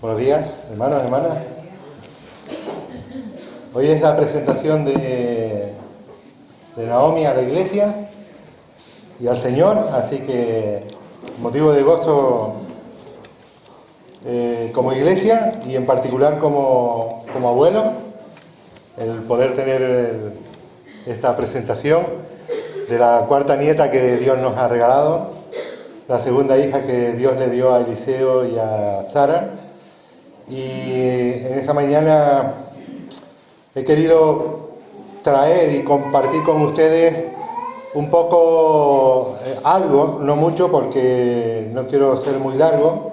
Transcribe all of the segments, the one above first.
Buenos días, hermanos, hermanas. Hoy es la presentación de Naomi a la iglesia y al Señor, así que motivo de gozo como iglesia y en particular como abuelo, el poder tener esta presentación de la cuarta nieta que Dios nos ha regalado, la segunda hija que Dios le dio a Eliseo y a Sara. Y en esta mañana he querido traer y compartir con ustedes un poco algo, no mucho porque no quiero ser muy largo,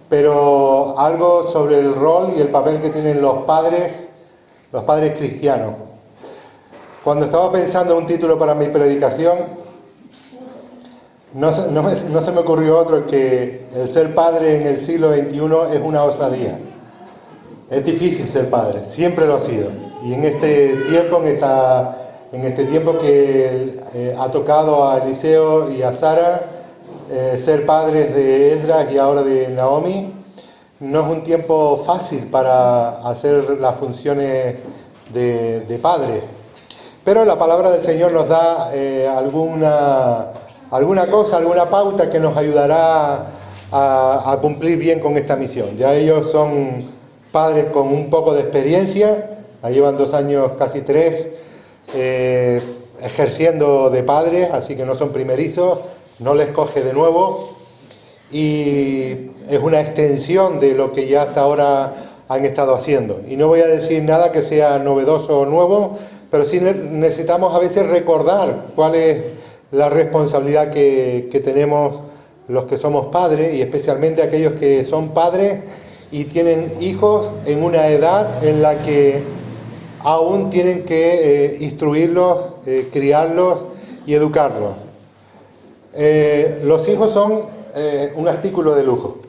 pero algo sobre el rol y el papel que tienen los padres cristianos. Cuando estaba pensando un título para mi predicación, no se me ocurrió otro que el ser padre en el siglo XXI es una osadía. Es difícil ser padre, siempre lo ha sido. Y en este tiempo que ha tocado a Eliseo y a Sara ser padres de Esdras y ahora de Naomi, no es un tiempo fácil para hacer las funciones de padre. Pero la palabra del Señor nos da alguna pauta que nos ayudará a cumplir bien con esta misión. Ya ellos son padres con un poco de experiencia, llevan 2 años, casi 3, ejerciendo de padres, así que no son primerizos, no les coge de nuevo, y es una extensión de lo que ya hasta ahora han estado haciendo. Y no voy a decir nada que sea novedoso o nuevo, pero sí necesitamos a veces recordar cuál es la responsabilidad que tenemos los que somos padres, y especialmente aquellos que son padres y tienen hijos en una edad en la que aún tienen que instruirlos, criarlos y educarlos. Los hijos son un artículo de lujo.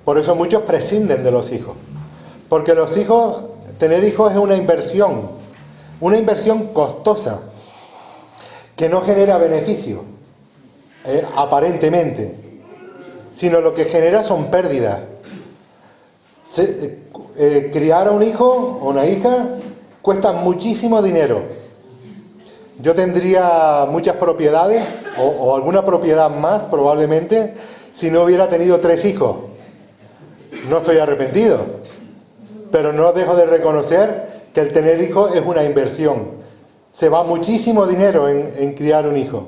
Por eso muchos prescinden de los hijos. Porque tener hijos es una inversión costosa, que no genera beneficio, aparentemente, sino lo que genera son pérdidas. Criar a un hijo o una hija cuesta muchísimo dinero. Yo tendría muchas propiedades o alguna propiedad más probablemente si no hubiera tenido 3 hijos. No estoy arrepentido, pero no dejo de reconocer que el tener hijos es una inversión. Se va muchísimo dinero en criar un hijo.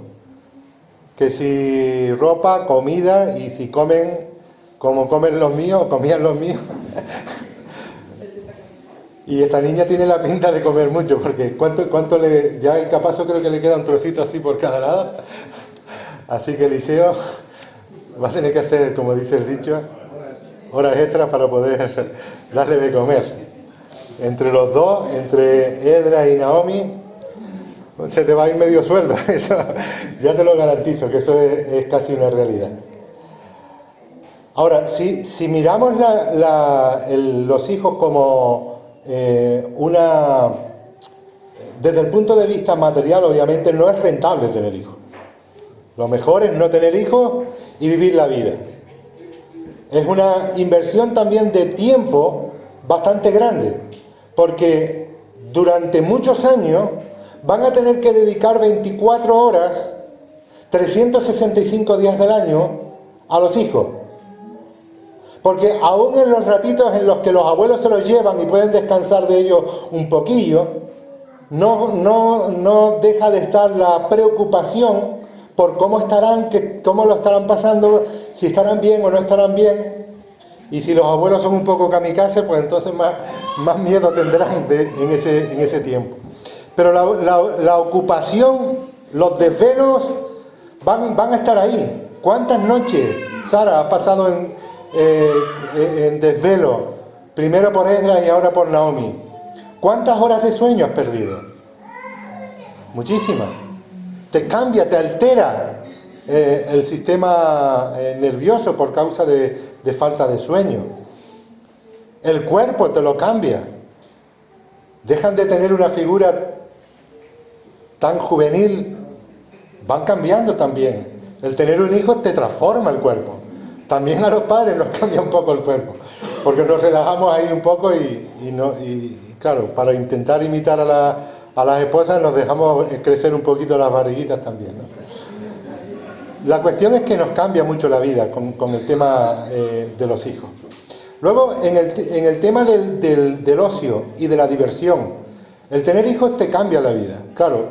Que si ropa, comida, y si comen como comen los míos o comían los míos. Y esta niña tiene la pinta de comer mucho, porque ya el capazo creo que le queda un trocito así por cada lado. Así que Eliseo va a tener que hacer, como dice el dicho, horas extras para poder darle de comer. Entre los dos, entre Esdras y Naomi, se te va a ir medio sueldo. Eso ya te lo garantizo, que eso es casi una realidad. Ahora, si miramos los hijos como desde el punto de vista material, obviamente no es rentable tener hijos. Lo mejor es no tener hijos y vivir la vida. Es una inversión también de tiempo bastante grande, porque durante muchos años van a tener que dedicar 24 horas, 365 días del año a los hijos. Porque aún en los ratitos en los que los abuelos se los llevan y pueden descansar de ellos un poquillo, no deja de estar la preocupación por cómo lo estarán pasando, si estarán bien o no estarán bien. Y si los abuelos son un poco kamikazes, pues entonces más miedo tendrán en ese tiempo. Pero la ocupación, los desvelos van a estar ahí. ¿Cuántas noches, Sara, ha pasado en desvelo? Primero por Esdras y ahora por Naomi. ¿Cuántas horas de sueño has perdido? Muchísimas. Te cambia, te altera el sistema nervioso por causa de falta de sueño. El cuerpo te lo cambia. Dejan de tener una figura tan juvenil, van cambiando también. El tener un hijo te transforma el cuerpo. También a los padres nos cambia un poco el cuerpo. porque nos relajamos ahí un poco claro, para intentar imitar a las esposas nos dejamos crecer un poquito las barriguitas también, ¿no? La cuestión es que nos cambia mucho la vida con el tema de los hijos. Luego, en el tema del ocio y de la diversión, el tener hijos te cambia la vida. Claro,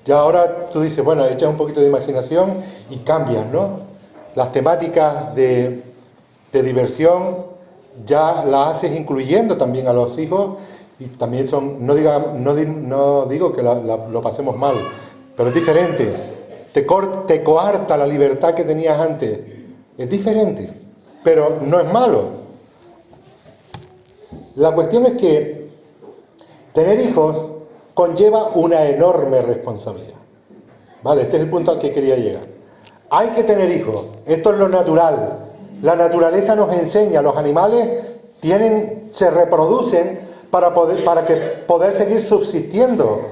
ya ahora tú dices, bueno, echas un poquito de imaginación y cambias, ¿no? Las temáticas de diversión ya las haces incluyendo también a los hijos y también son, no digo que lo pasemos mal, pero es diferente. Te coarta la libertad que tenías antes. Es diferente, pero no es malo. La cuestión es que tener hijos conlleva una enorme responsabilidad. ¿Vale? Este es el punto al que quería llegar. Hay que tener hijos. Esto es lo natural. La naturaleza nos enseña. Los animales se reproducen para poder seguir subsistiendo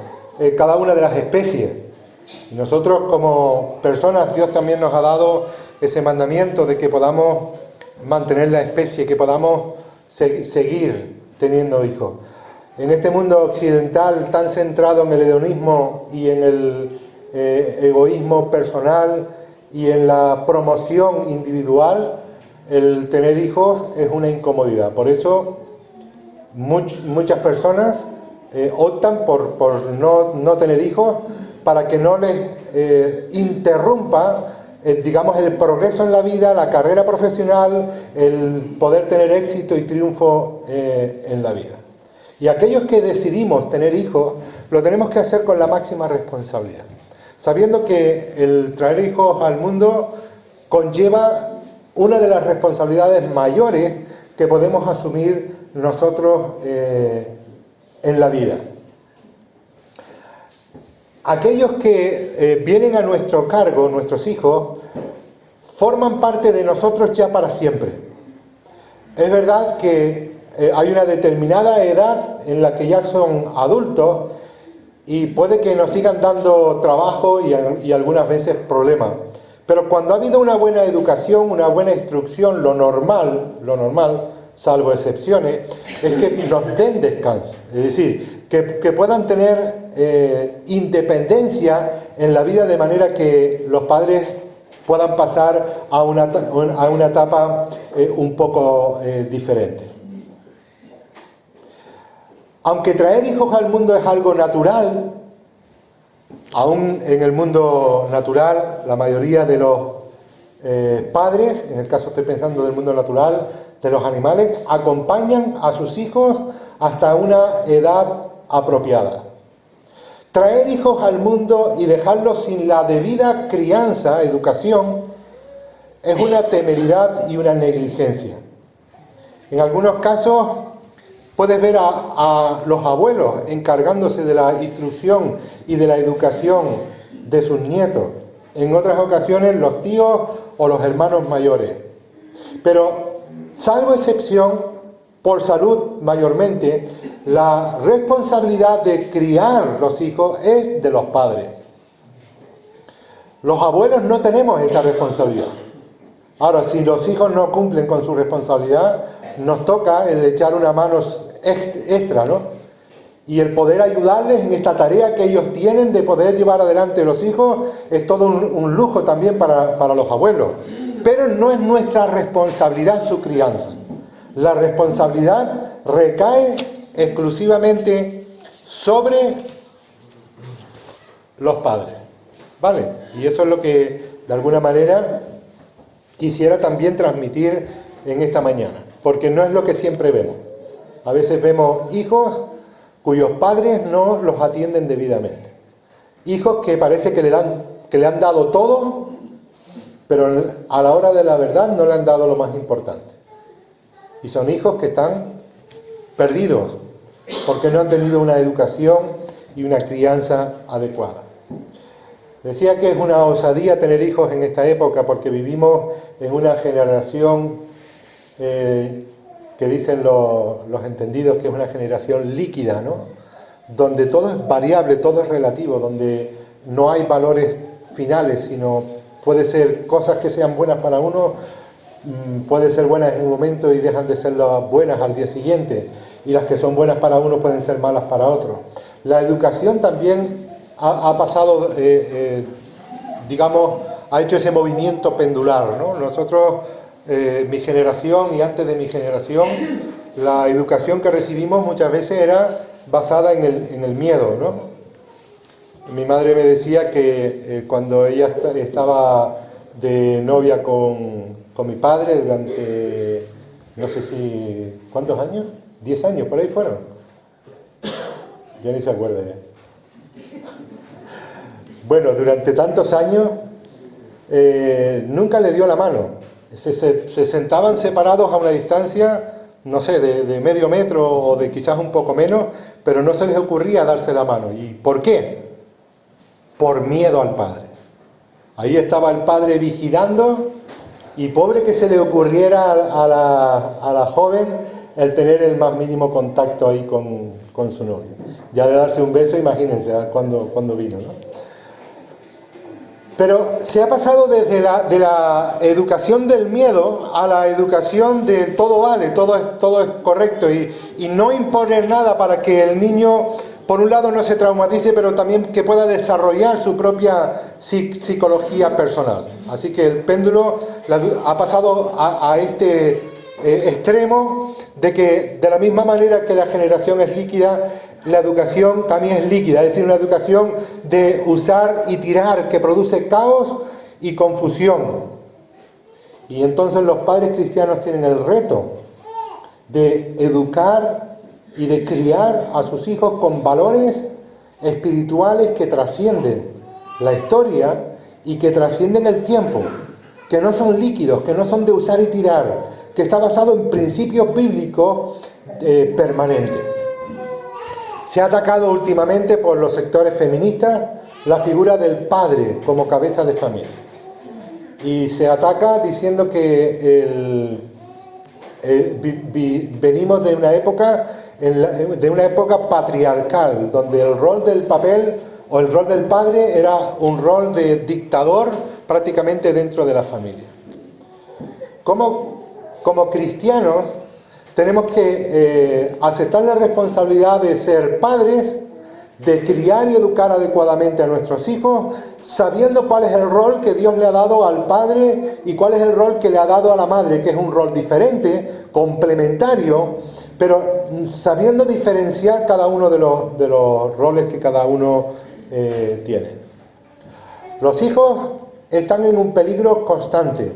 cada una de las especies. Y nosotros como personas, Dios también nos ha dado ese mandamiento de que podamos mantener la especie, que podamos seguir teniendo hijos. En este mundo occidental tan centrado en el hedonismo y en el egoísmo personal y en la promoción individual, el tener hijos es una incomodidad. Por eso muchas personas optan por no tener hijos para que no les interrumpa digamos, el progreso en la vida, la carrera profesional, el poder tener éxito y triunfo en la vida. Y aquellos que decidimos tener hijos, lo tenemos que hacer con la máxima responsabilidad, sabiendo que el traer hijos al mundo conlleva una de las responsabilidades mayores que podemos asumir nosotros en la vida. Aquellos que vienen a nuestro cargo, nuestros hijos, forman parte de nosotros ya para siempre. Es verdad que hay una determinada edad en la que ya son adultos y puede que nos sigan dando trabajo y algunas veces problemas. Pero cuando ha habido una buena educación, una buena instrucción, lo normal, salvo excepciones, es que nos den descanso. Es decir, que puedan tener independencia en la vida de manera que los padres puedan pasar a una etapa un poco diferente. Aunque traer hijos al mundo es algo natural, aún en el mundo natural la mayoría de los padres, en el caso estoy pensando del mundo natural, de los animales, acompañan a sus hijos hasta una edad apropiada. Traer hijos al mundo y dejarlos sin la debida crianza, educación, es una temeridad y una negligencia. En algunos casos puedes ver a los abuelos encargándose de la instrucción y de la educación de sus nietos. En otras ocasiones los tíos o los hermanos mayores. Pero, salvo excepción, por salud mayormente, la responsabilidad de criar los hijos es de los padres. Los abuelos no tenemos esa responsabilidad. Ahora, si los hijos no cumplen con su responsabilidad, nos toca el echar una mano extra, ¿no? Y el poder ayudarles en esta tarea que ellos tienen de poder llevar adelante los hijos es todo un lujo también para los abuelos. Pero no es nuestra responsabilidad su crianza. La responsabilidad recae exclusivamente sobre los padres, ¿vale? Y eso es lo que, de alguna manera, quisiera también transmitir en esta mañana, porque no es lo que siempre vemos. A veces vemos hijos cuyos padres no los atienden debidamente. Hijos que parece que le han dado todo, pero a la hora de la verdad no le han dado lo más importante. Y son hijos que están perdidos porque no han tenido una educación y una crianza adecuada. Decía que es una osadía tener hijos en esta época porque vivimos en una generación que dicen los entendidos que es una generación líquida, ¿no? Donde todo es variable, todo es relativo, donde no hay valores finales, sino puede ser cosas que sean buenas para uno, pueden ser buenas en un momento y dejan de ser las buenas al día siguiente, y las que son buenas para uno pueden ser malas para otro. La educación también ha pasado, digamos, ha hecho ese movimiento pendular, ¿no? Nosotros, mi generación y antes de mi generación, la educación que recibimos muchas veces era basada en el miedo, ¿no? Mi madre me decía que cuando ella estaba de novia con mi padre durante, no sé si, ¿cuántos años? 10 años, por ahí fueron. Ya ni se acuerda ya. Bueno, durante tantos años nunca le dio la mano. Se sentaban separados a una distancia, no sé, de medio metro o de quizás un poco menos, pero no se les ocurría darse la mano. ¿Y por qué? Por miedo al padre. Ahí estaba el padre vigilando y pobre que se le ocurriera a la joven el tener el más mínimo contacto ahí con su novio. Ya de darse un beso, imagínense cuando vino, ¿no? Pero se ha pasado de la educación del miedo a la educación del todo vale, todo es correcto y no imponer nada para que el niño, por un lado, no se traumatice, pero también que pueda desarrollar su propia psicología personal. Así que el péndulo ha pasado a este extremo de que de la misma manera que la generación es líquida, la educación también es líquida, es decir, una educación de usar y tirar que produce caos y confusión. Y entonces los padres cristianos tienen el reto de educar y de criar a sus hijos con valores espirituales que trascienden la historia y que trascienden el tiempo, que no son líquidos, que no son de usar y tirar, que está basado en principios bíblicos permanentes. Se ha atacado últimamente por los sectores feministas la figura del padre como cabeza de familia. Y se ataca diciendo que venimos de una época patriarcal, donde el rol del papel o el rol del padre era un rol de dictador prácticamente dentro de la familia. Como cristianos tenemos que aceptar la responsabilidad de ser padres, de criar y educar adecuadamente a nuestros hijos, sabiendo cuál es el rol que Dios le ha dado al padre y cuál es el rol que le ha dado a la madre, que es un rol diferente, complementario, pero sabiendo diferenciar cada uno de los roles que cada uno tiene. Los hijos están en un peligro constante,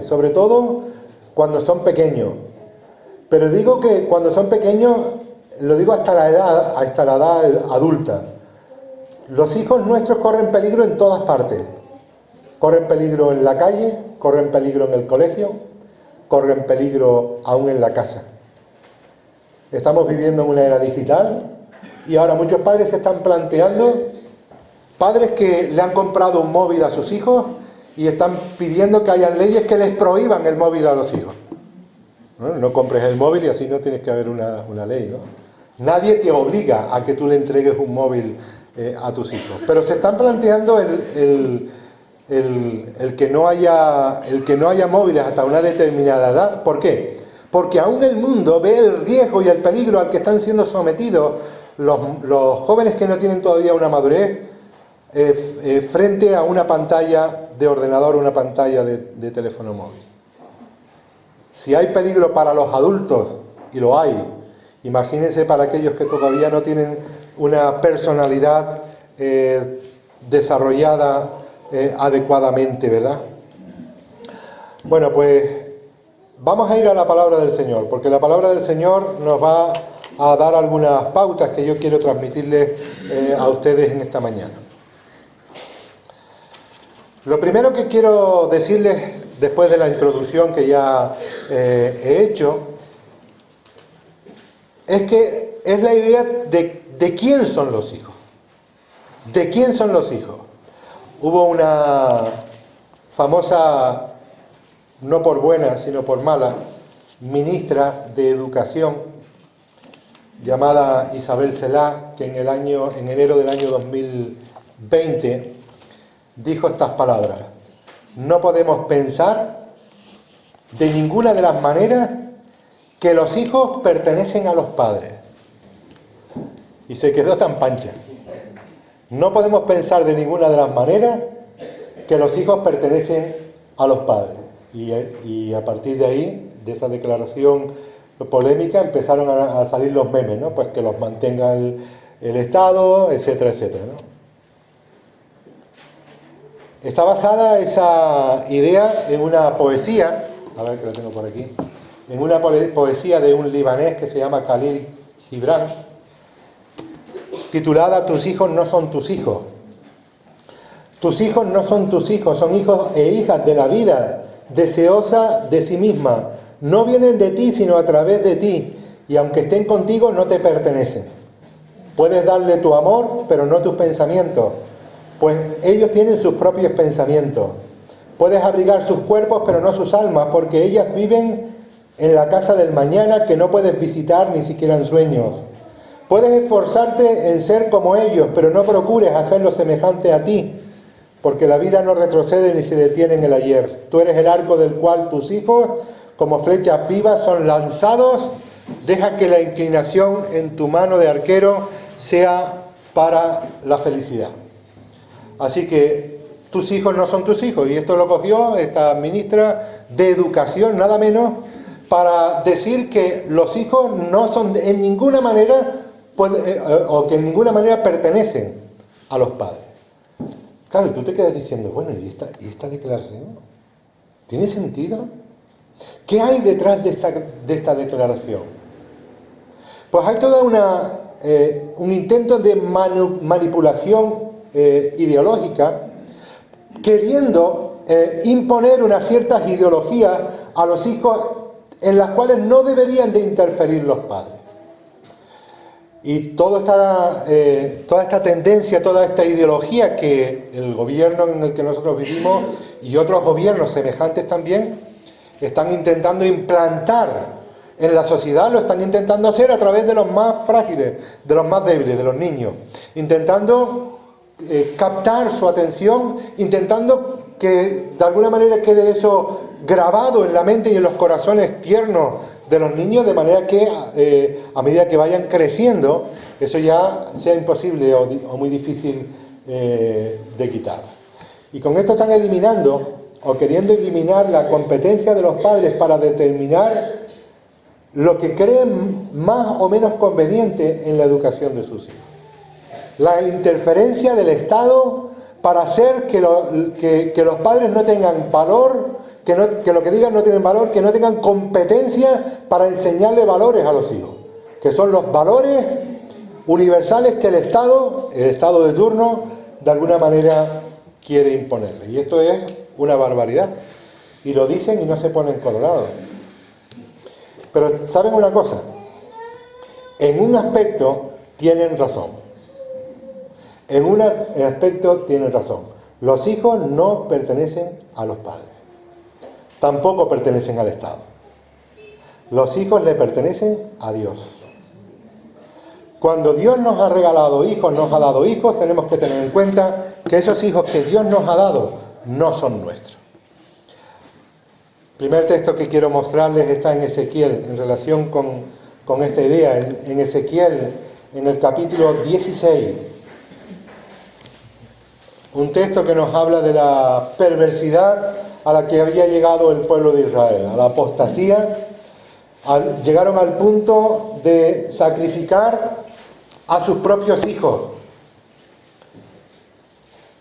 sobre todo cuando son pequeños. Pero digo que cuando son pequeños, lo digo hasta la edad adulta. Los hijos nuestros corren peligro en todas partes. Corren peligro en la calle, corren peligro en el colegio, corren peligro aún en la casa. Estamos viviendo en una era digital y ahora muchos padres se están planteando, padres que le han comprado un móvil a sus hijos y están pidiendo que hayan leyes que les prohíban el móvil a los hijos. No compres el móvil y así no tienes que haber una ley, ¿no? Nadie te obliga a que tú le entregues un móvil a tus hijos. Pero se están planteando el que no haya móviles hasta una determinada edad. ¿Por qué? Porque aún el mundo ve el riesgo y el peligro al que están siendo sometidos los jóvenes que no tienen todavía una madurez frente a una pantalla de ordenador, una pantalla de teléfono móvil. Si hay peligro para los adultos, y lo hay, imagínense para aquellos que todavía no tienen una personalidad desarrollada adecuadamente, ¿verdad? Bueno, pues vamos a ir a la palabra del Señor, porque la palabra del Señor nos va a dar algunas pautas que yo quiero transmitirles a ustedes en esta mañana. Lo primero que quiero decirles, después de la introducción que ya he hecho, es que es la idea de quién son los hijos. ¿De quién son los hijos? Hubo una famosa, no por buena, sino por mala, ministra de Educación, llamada Isabel Celaá, que en enero del año 2020, dijo estas palabras: no podemos pensar de ninguna de las maneras que los hijos pertenecen a los padres. Y se quedó tan pancha. No podemos pensar de ninguna de las maneras que los hijos pertenecen a los padres. Y a partir de ahí, de esa declaración polémica, empezaron a salir los memes, ¿no? Pues que los mantenga el Estado, etcétera, etcétera, ¿no? Está basada esa idea en una poesía, a ver que la tengo por aquí, en una poesía de un libanés que se llama Khalil Gibran, titulada Tus hijos no son tus hijos. Tus hijos no son tus hijos, son hijos e hijas de la vida, deseosa de sí misma. No vienen de ti, sino a través de ti, y aunque estén contigo, no te pertenecen. Puedes darle tu amor, pero no tus pensamientos, pues ellos tienen sus propios pensamientos. Puedes abrigar sus cuerpos, pero no sus almas, porque ellas viven en la casa del mañana que no puedes visitar ni siquiera en sueños. Puedes esforzarte en ser como ellos, pero no procures hacerlo semejante a ti, porque la vida no retrocede ni se detiene en el ayer. Tú eres el arco del cual tus hijos, como flechas vivas, son lanzados. Deja que la inclinación en tu mano de arquero sea para la felicidad. Así que tus hijos no son tus hijos, y esto lo cogió esta ministra de Educación, nada menos, para decir que los hijos no son en ninguna manera, o que en ninguna manera pertenecen a los padres. Claro, tú te quedas diciendo, bueno, ¿y esta declaración? ¿Tiene sentido? ¿Qué hay detrás de esta declaración? Pues hay toda un intento de manipulación ideológica, queriendo imponer unas ciertas ideologías a los hijos en las cuales no deberían de interferir los padres. Y toda esta tendencia, toda esta ideología que el gobierno en el que nosotros vivimos y otros gobiernos semejantes también están intentando implantar en la sociedad, lo están intentando hacer a través de los más frágiles, de los más débiles, de los niños, intentando captar su atención, intentando que de alguna manera quede eso grabado en la mente y en los corazones tiernos de los niños, de manera que a medida que vayan creciendo, eso ya sea imposible o muy difícil de quitar. Y con esto están eliminando o queriendo eliminar la competencia de los padres para determinar lo que creen más o menos conveniente en la educación de sus hijos. La interferencia del Estado para hacer que los padres no tengan valor, que lo que digan no tienen valor, que no tengan competencia para enseñarle valores a los hijos, que son los valores universales que el Estado de turno, de alguna manera quiere imponerle. Y esto es una barbaridad. Y lo dicen y no se ponen colorados. Pero ¿saben una cosa? En un aspecto tienen razón. En un aspecto tienen razón. Los hijos no pertenecen a los padres. Tampoco pertenecen al Estado. Los hijos le pertenecen a Dios. Cuando Dios nos ha regalado hijos, nos ha dado hijos, tenemos que tener en cuenta que esos hijos que Dios nos ha dado no son nuestros. El primer texto que quiero mostrarles está en Ezequiel, en relación con esta idea. En Ezequiel, en el capítulo 16. Un texto que nos habla de la perversidad a la que había llegado el pueblo de Israel, a la apostasía. Llegaron al punto de sacrificar a sus propios hijos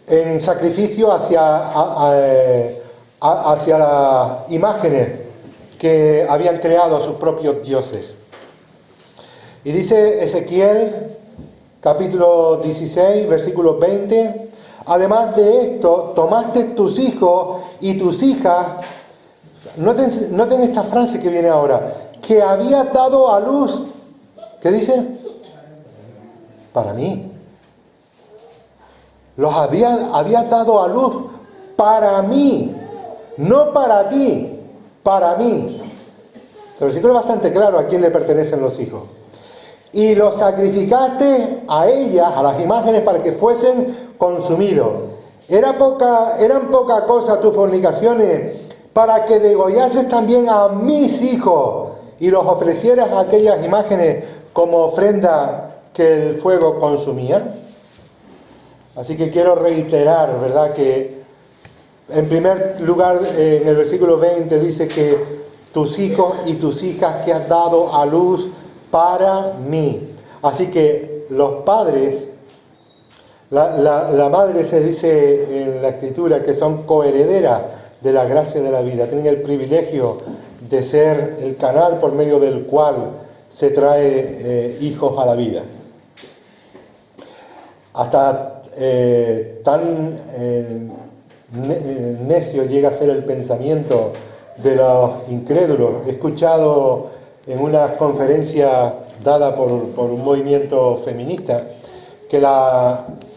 en sacrificio hacia las imágenes que habían creado sus propios dioses. Y dice Ezequiel, capítulo 16, versículo 20... Además de esto, tomaste tus hijos y tus hijas, noten esta frase que viene ahora, que habías dado a luz, ¿qué dice? Para mí. Los habías dado a luz para mí, no para ti, para mí. El versículo es bastante claro a quién le pertenecen los hijos. Y los sacrificaste a ellas, a las imágenes, para que fuesen consumidos. Eran poca cosa tus fornicaciones, para que degollases también a mis hijos y los ofrecieras a aquellas imágenes como ofrenda que el fuego consumía. Así que quiero reiterar, ¿verdad?, que en primer lugar en el versículo 20 dice que tus hijos y tus hijas que has dado a luz para mí. Así que los padres, la madre se dice en la Escritura que son coherederas de la gracia de la vida, tienen el privilegio de ser el canal por medio del cual se trae hijos a la vida. Hasta tan necio llega a ser el pensamiento de los incrédulos. He escuchado en una conferencia dada por un movimiento feminista que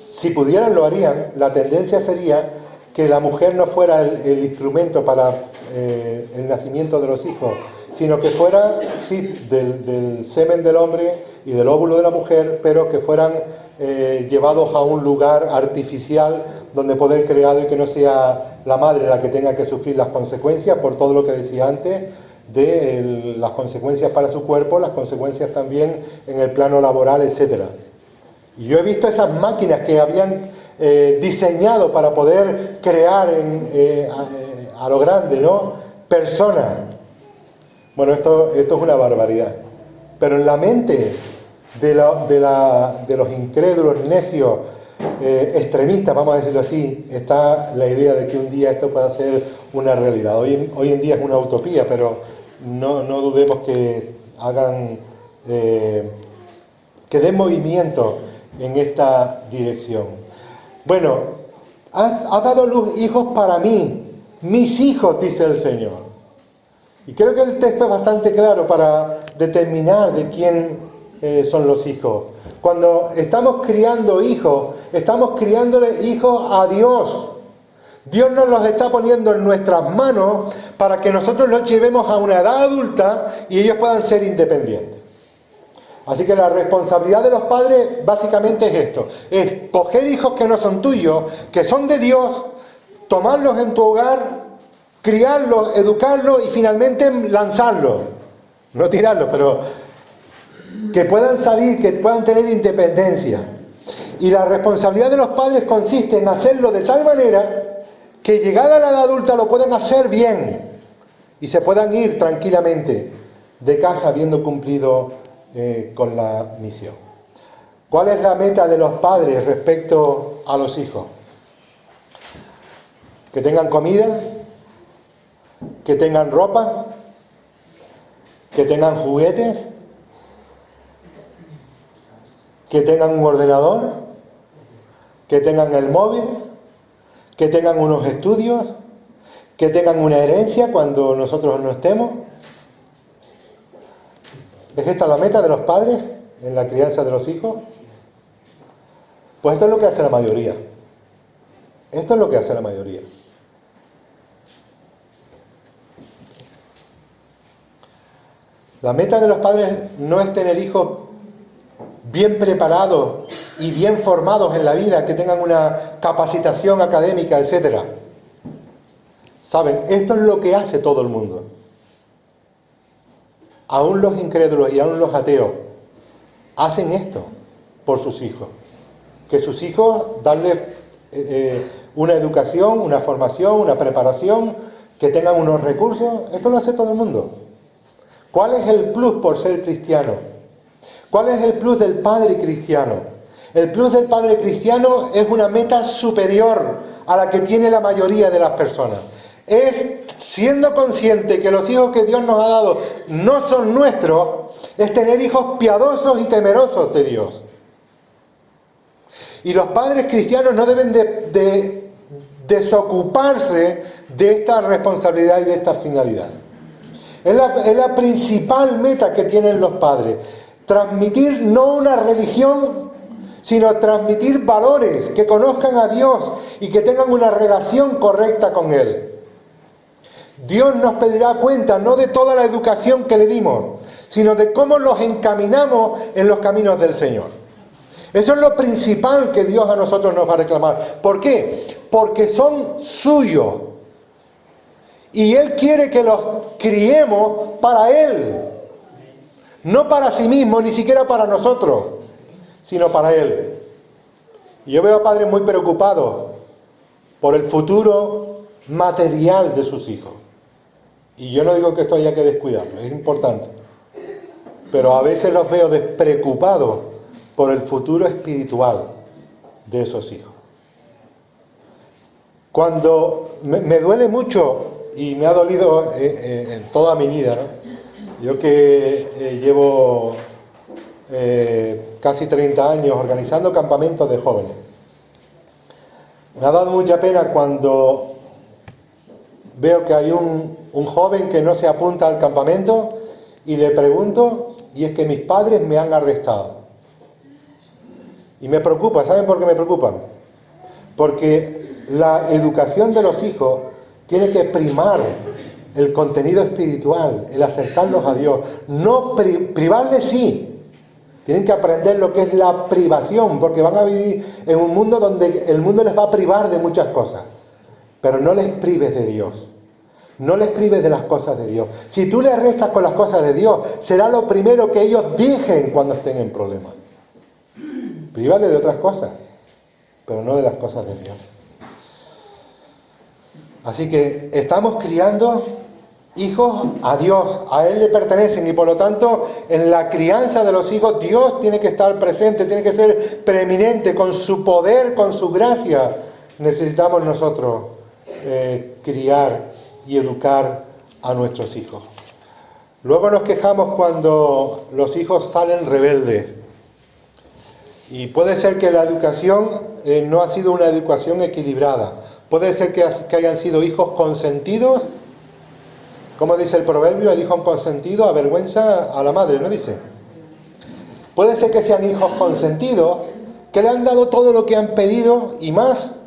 si pudieran lo harían. La tendencia sería que la mujer no fuera el instrumento para el nacimiento de los hijos, sino que fuera, sí, del semen del hombre y del óvulo de la mujer, pero que fueran llevados a un lugar artificial donde poder creado, y que no sea la madre la que tenga que sufrir las consecuencias por todo lo que decía antes, de las consecuencias para su cuerpo, las consecuencias también en el plano laboral, etcétera. Y yo he visto esas máquinas que habían diseñado para poder crear a lo grande, ¿no?, personas. Bueno, esto es una barbaridad. Pero en la mente de los incrédulos, necios, extremistas, vamos a decirlo así, está la idea de que un día esto pueda ser una realidad. Hoy en día es una utopía, pero no dudemos que hagan, que den movimiento en esta dirección. Bueno, has dado luz hijos para mí, mis hijos, dice el Señor. Y creo que el texto es bastante claro para determinar de quién son los hijos. Cuando estamos criando hijos, estamos criándole hijos a Dios. Dios nos los está poniendo en nuestras manos para que nosotros los llevemos a una edad adulta y ellos puedan ser independientes. Así que la responsabilidad de los padres básicamente es esto: es coger hijos que no son tuyos, que son de Dios, tomarlos en tu hogar, criarlos, educarlos y finalmente lanzarlos. No tirarlos, pero que puedan salir, que puedan tener independencia. Y la responsabilidad de los padres consiste en hacerlo de tal manera que llegada a la edad adulta lo puedan hacer bien y se puedan ir tranquilamente de casa habiendo cumplido con la misión. ¿Cuál es la meta de los padres respecto a los hijos? Que tengan comida, que tengan ropa, que tengan juguetes, que tengan un ordenador, que tengan el móvil, que tengan unos estudios, que tengan una herencia cuando nosotros no estemos. ¿Es esta la meta de los padres en la crianza de los hijos? Pues esto es lo que hace la mayoría. Esto es lo que hace la mayoría. La meta de los padres no es tener hijos bien preparados y bien formados en la vida, que tengan una capacitación académica, etc. ¿Saben? Esto es lo que hace todo el mundo. Aún los incrédulos y aún los ateos hacen esto por sus hijos. Que sus hijos darles una educación, una formación, una preparación, que tengan unos recursos. Esto lo hace todo el mundo. ¿Cuál es el plus por ser cristiano? ¿Cuál es el plus del padre cristiano? El plus del padre cristiano es una meta superior a la que tiene la mayoría de las personas. Es, siendo consciente que los hijos que Dios nos ha dado no son nuestros, es tener hijos piadosos y temerosos de Dios. Y los padres cristianos no deben de desocuparse de esta responsabilidad y de esta finalidad. Es la principal meta que tienen los padres. Transmitir no una religión, sino transmitir valores, que conozcan a Dios y que tengan una relación correcta con Él. Dios nos pedirá cuenta no de toda la educación que le dimos, sino de cómo los encaminamos en los caminos del Señor. Eso es lo principal que Dios a nosotros nos va a reclamar. ¿Por qué? porque son suyos. Y Él quiere que los criemos para Él. No para sí mismo, ni siquiera para nosotros, sino para Él. Y yo veo a padres muy preocupados por el futuro material de sus hijos. Y yo no digo que esto haya que descuidarlo, es importante. Pero a veces los veo despreocupados por el futuro espiritual de esos hijos. Cuando me duele mucho, y me ha dolido en toda mi vida, ¿no? Yo que llevo casi 30 años organizando campamentos de jóvenes, me ha dado mucha pena cuando veo que hay un joven que no se apunta al campamento y le pregunto, y es que mis padres me han arrestado. Y me preocupa, ¿saben por qué me preocupan? Porque la educación de los hijos tiene que primar el contenido espiritual, el acercarlos a Dios. No privarles, sí. Tienen que aprender lo que es la privación, porque van a vivir en un mundo donde el mundo les va a privar de muchas cosas. Pero no les prives de Dios. No les prives de las cosas de Dios. Si tú les restas con las cosas de Dios, será lo primero que ellos dejen cuando estén en problemas. Prívale de otras cosas, pero no de las cosas de Dios. Así que estamos criando hijos a Dios, a Él le pertenecen, y por lo tanto en la crianza de los hijos Dios tiene que estar presente, tiene que ser preeminente, con su poder, con su gracia. Necesitamos nosotros criar y educar a nuestros hijos. Luego nos quejamos cuando los hijos salen rebeldes. Y puede ser que la educación no ha sido una educación equilibrada. Puede ser que hayan sido hijos consentidos. Como dice el proverbio, el hijo consentido avergüenza a la madre, ¿no dice? Puede ser que sean hijos consentidos, que le han dado todo lo que han pedido y más.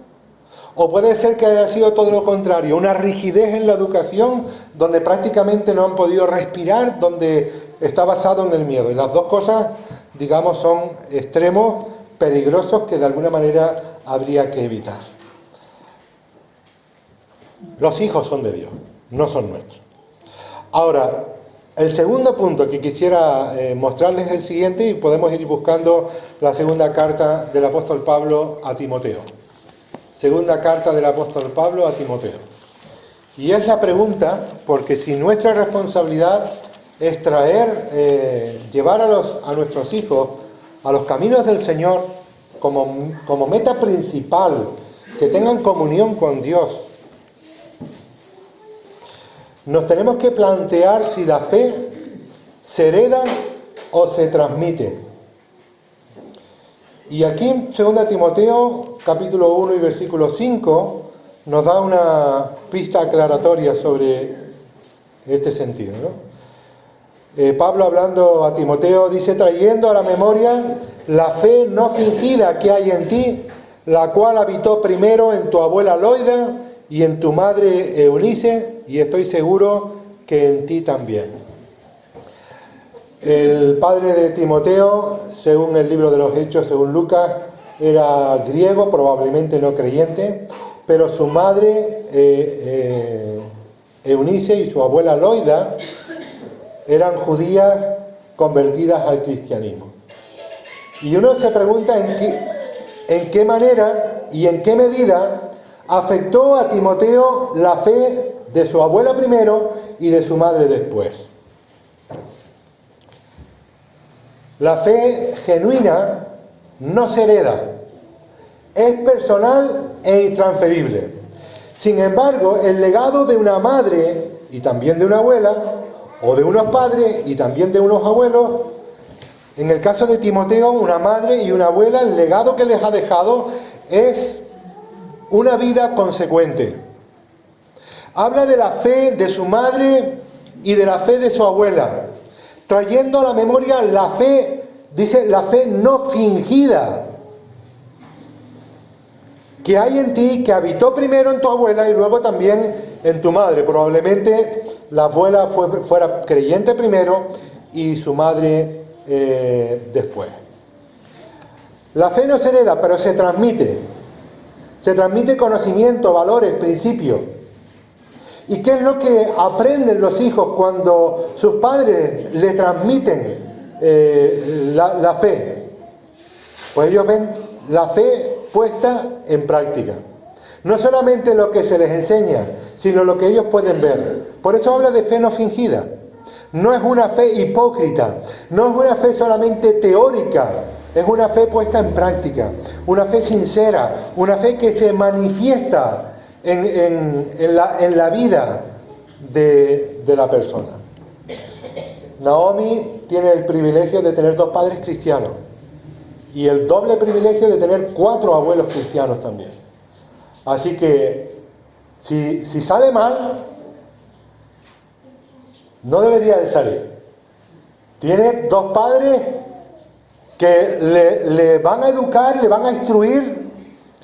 O puede ser que haya sido todo lo contrario, una rigidez en la educación donde prácticamente no han podido respirar, donde está basado en el miedo. Y las dos cosas, digamos, son extremos peligrosos que de alguna manera habría que evitar. Los hijos son de Dios, no son nuestros. Ahora, el segundo punto que quisiera mostrarles es el siguiente, y podemos ir buscando la segunda carta del apóstol Pablo a Timoteo. Segunda carta del apóstol Pablo a Timoteo. Y es la pregunta, porque si nuestra responsabilidad es llevar a nuestros hijos a los caminos del Señor como meta principal, que tengan comunión con Dios, nos tenemos que plantear si la fe se hereda o se transmite. Y aquí en 2 Timoteo, capítulo 1 y versículo 5, nos da una pista aclaratoria sobre este sentido, ¿no? Pablo, hablando a Timoteo, dice: trayendo a la memoria la fe no fingida que hay en ti, la cual habitó primero en tu abuela Loida y en tu madre Eunice, y estoy seguro que en ti también. El padre de Timoteo, según el libro de los Hechos, según Lucas, era griego, probablemente no creyente, pero su madre Eunice y su abuela Loida eran judías convertidas al cristianismo. Y uno se pregunta en qué manera y en qué medida afectó a Timoteo la fe de su abuela primero y de su madre después. La fe genuina no se hereda, es personal e intransferible. Sin embargo, el legado de una madre y también de una abuela, o de unos padres y también de unos abuelos, en el caso de Timoteo, una madre y una abuela, el legado que les ha dejado es una vida consecuente. Habla de la fe de su madre y de la fe de su abuela, trayendo a la memoria la fe, dice, la fe no fingida que hay en ti, que habitó primero en tu abuela y luego también en tu madre. Probablemente la abuela fuera creyente primero y su madre después. La fe no se hereda, pero se transmite. Se transmite conocimiento, valores, principios. ¿Y qué es lo que aprenden los hijos cuando sus padres le transmiten la fe? Pues ellos ven la fe puesta en práctica. No solamente lo que se les enseña, sino lo que ellos pueden ver. Por eso habla de fe no fingida. No es una fe hipócrita, no es una fe solamente teórica, es una fe puesta en práctica, una fe sincera, una fe que se manifiesta en la vida de la persona. Naomi tiene el privilegio de tener 2 padres cristianos y el doble privilegio de tener 4 abuelos cristianos también. Así que si sale mal, no debería de salir. Tiene 2 padres que le van a educar, le van a instruir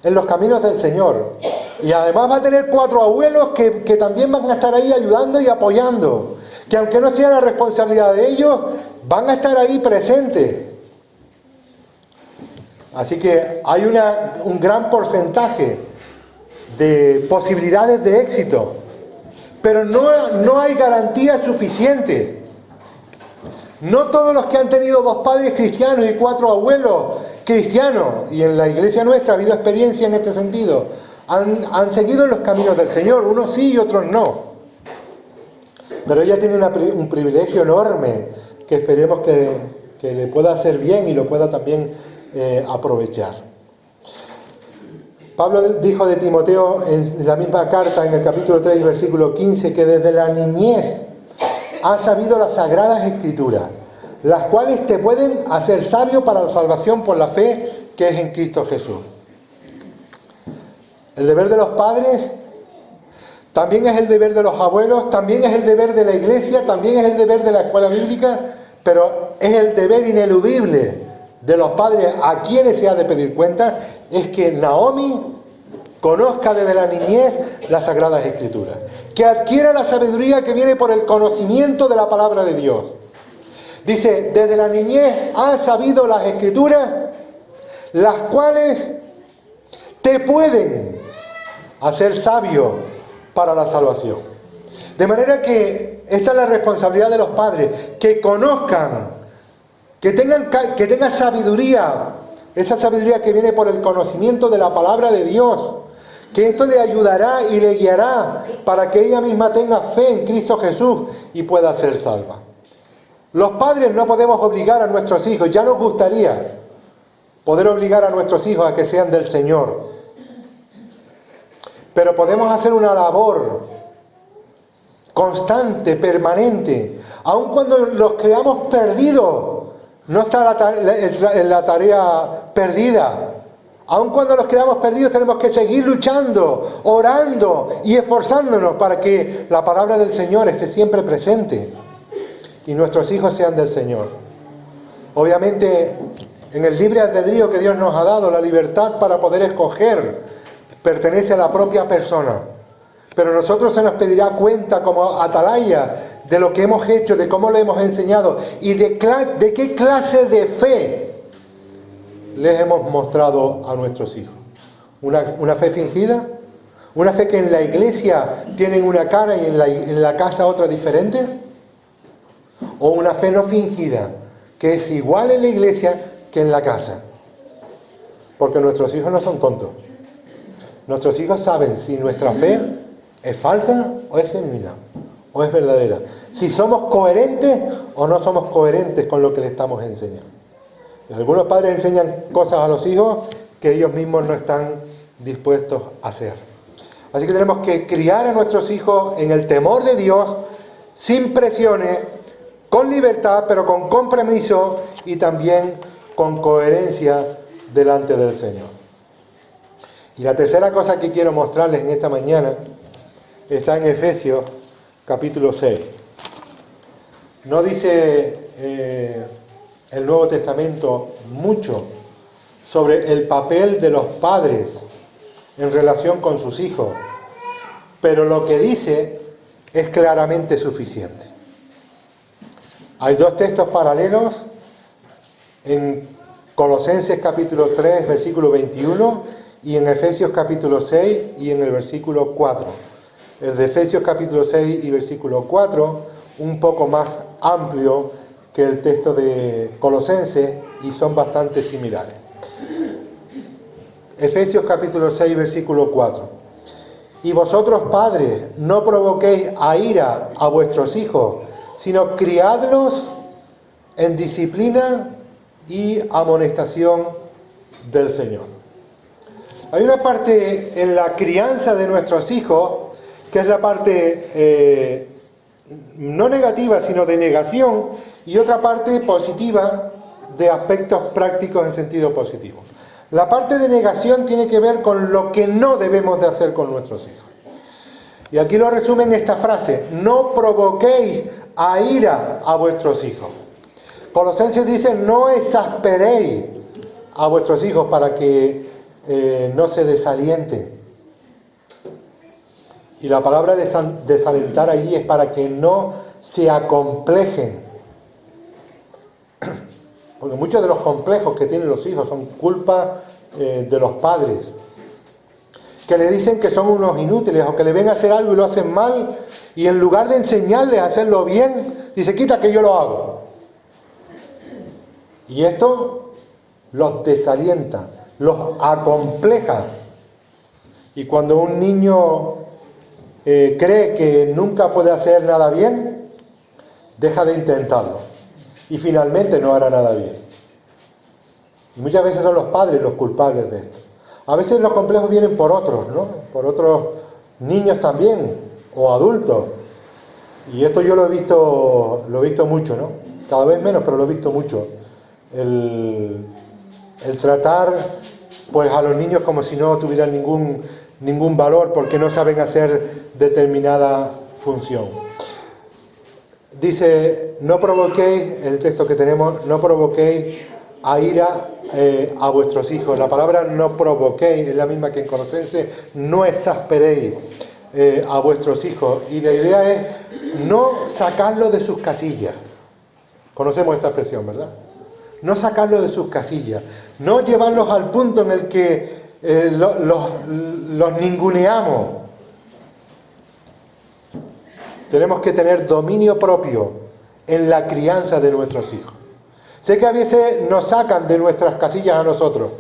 en los caminos del Señor. Y además va a tener 4 abuelos que también van a estar ahí ayudando y apoyando. Que aunque no sea la responsabilidad de ellos, van a estar ahí presentes. Así que hay un gran porcentaje de posibilidades de éxito. Pero no hay garantía suficiente. No todos los que han tenido 2 padres cristianos y 4 abuelos cristianos, y en la iglesia nuestra ha habido experiencia en este sentido, han seguido en los caminos del Señor, unos sí y otros no. Pero ella tiene un privilegio enorme que esperemos que le pueda hacer bien y lo pueda también aprovechar. Pablo dijo de Timoteo en la misma carta, en el capítulo 3, versículo 15, que desde la niñez has sabido las sagradas escrituras, las cuales te pueden hacer sabio para la salvación por la fe que es en Cristo Jesús. El deber de los padres también es el deber de los abuelos, también es el deber de la iglesia, también es el deber de la escuela bíblica, pero es el deber ineludible de los padres a quienes se ha de pedir cuenta, es que Naomi conozca desde la niñez las Sagradas Escrituras, que adquiera la sabiduría que viene por el conocimiento de la palabra de Dios. Dice, desde la niñez has sabido las Escrituras, las cuales te pueden hacer sabio para la salvación. De manera que esta es la responsabilidad de los padres, que conozcan, que tengan sabiduría, esa sabiduría que viene por el conocimiento de la palabra de Dios, que esto le ayudará y le guiará para que ella misma tenga fe en Cristo Jesús y pueda ser salva. Los padres no podemos obligar a nuestros hijos, ya nos gustaría poder obligar a nuestros hijos a que sean del Señor, pero podemos hacer una labor constante, permanente, aun cuando los creamos perdidos. No está la tarea perdida. Aun cuando los creamos perdidos, tenemos que seguir luchando, orando y esforzándonos para que la palabra del Señor esté siempre presente y nuestros hijos sean del Señor. Obviamente, en el libre albedrío que Dios nos ha dado, la libertad para poder escoger pertenece a la propia persona. Pero a nosotros se nos pedirá cuenta como atalaya de lo que hemos hecho, de cómo le hemos enseñado y de qué clase de fe les hemos mostrado a nuestros hijos. ¿Una fe fingida? ¿Una fe que en la iglesia tienen una cara y en la casa otra diferente? ¿O una fe no fingida, que es igual en la iglesia que en la casa? Porque nuestros hijos no son tontos. Nuestros hijos saben si nuestra fe es falsa o es genuina, o es verdadera. Si somos coherentes o no somos coherentes con lo que le estamos enseñando. Y algunos padres enseñan cosas a los hijos que ellos mismos no están dispuestos a hacer. Así que tenemos que criar a nuestros hijos en el temor de Dios, sin presiones, con libertad, pero con compromiso y también con coherencia delante del Señor. Y la tercera cosa que quiero mostrarles en esta mañana está en Efesios capítulo 6. No dice el Nuevo Testamento mucho sobre el papel de los padres en relación con sus hijos, pero lo que dice es claramente suficiente. Hay 2 textos paralelos en Colosenses capítulo 3, versículo 21, y en Efesios capítulo 6 y en el versículo 4. El de Efesios capítulo 6 y versículo 4, un poco más amplio que el texto de Colosenses y son bastante similares. Efesios capítulo 6, versículo 4. Y vosotros, padres, no provoquéis a ira a vuestros hijos, sino criadlos en disciplina y amonestación del Señor. Hay una parte en la crianza de nuestros hijos que es la parte no negativa, sino de negación, y otra parte positiva de aspectos prácticos en sentido positivo. La parte de negación tiene que ver con lo que no debemos de hacer con nuestros hijos. Y aquí lo resume en esta frase: no provoquéis a ira a vuestros hijos. Colosenses dice: no exasperéis a vuestros hijos para que no se desalienten. Y la palabra desalentar allí es para que no se acomplejen. Porque muchos de los complejos que tienen los hijos son culpa de los padres, que le dicen que son unos inútiles o que le ven hacer algo y lo hacen mal, y en lugar de enseñarles a hacerlo bien, dice: quita que yo lo hago. Y esto los desalienta, los acompleja. Y cuando un niño cree que nunca puede hacer nada bien, deja de intentarlo y finalmente no hará nada bien. Y muchas veces son los padres los culpables de esto. A veces los complejos vienen por otros, ¿no? Por otros niños también, o adultos. Y esto yo lo he visto mucho, ¿no? Cada vez menos, pero lo he visto mucho. El tratar pues a los niños como si no tuvieran ningún valor porque no saben hacer determinada función. Dice: no provoquéis, el texto que tenemos, no provoquéis a ira a vuestros hijos. La palabra no provoquéis es la misma que en Colosenses: no exasperéis a vuestros hijos. Y la idea es no sacarlos de sus casillas. Conocemos esta expresión, ¿verdad? No sacarlos de sus casillas, no llevarlos al punto en el que los ninguneamos. Tenemos que tener dominio propio en la crianza de nuestros hijos. Sé que a veces nos sacan de nuestras casillas a nosotros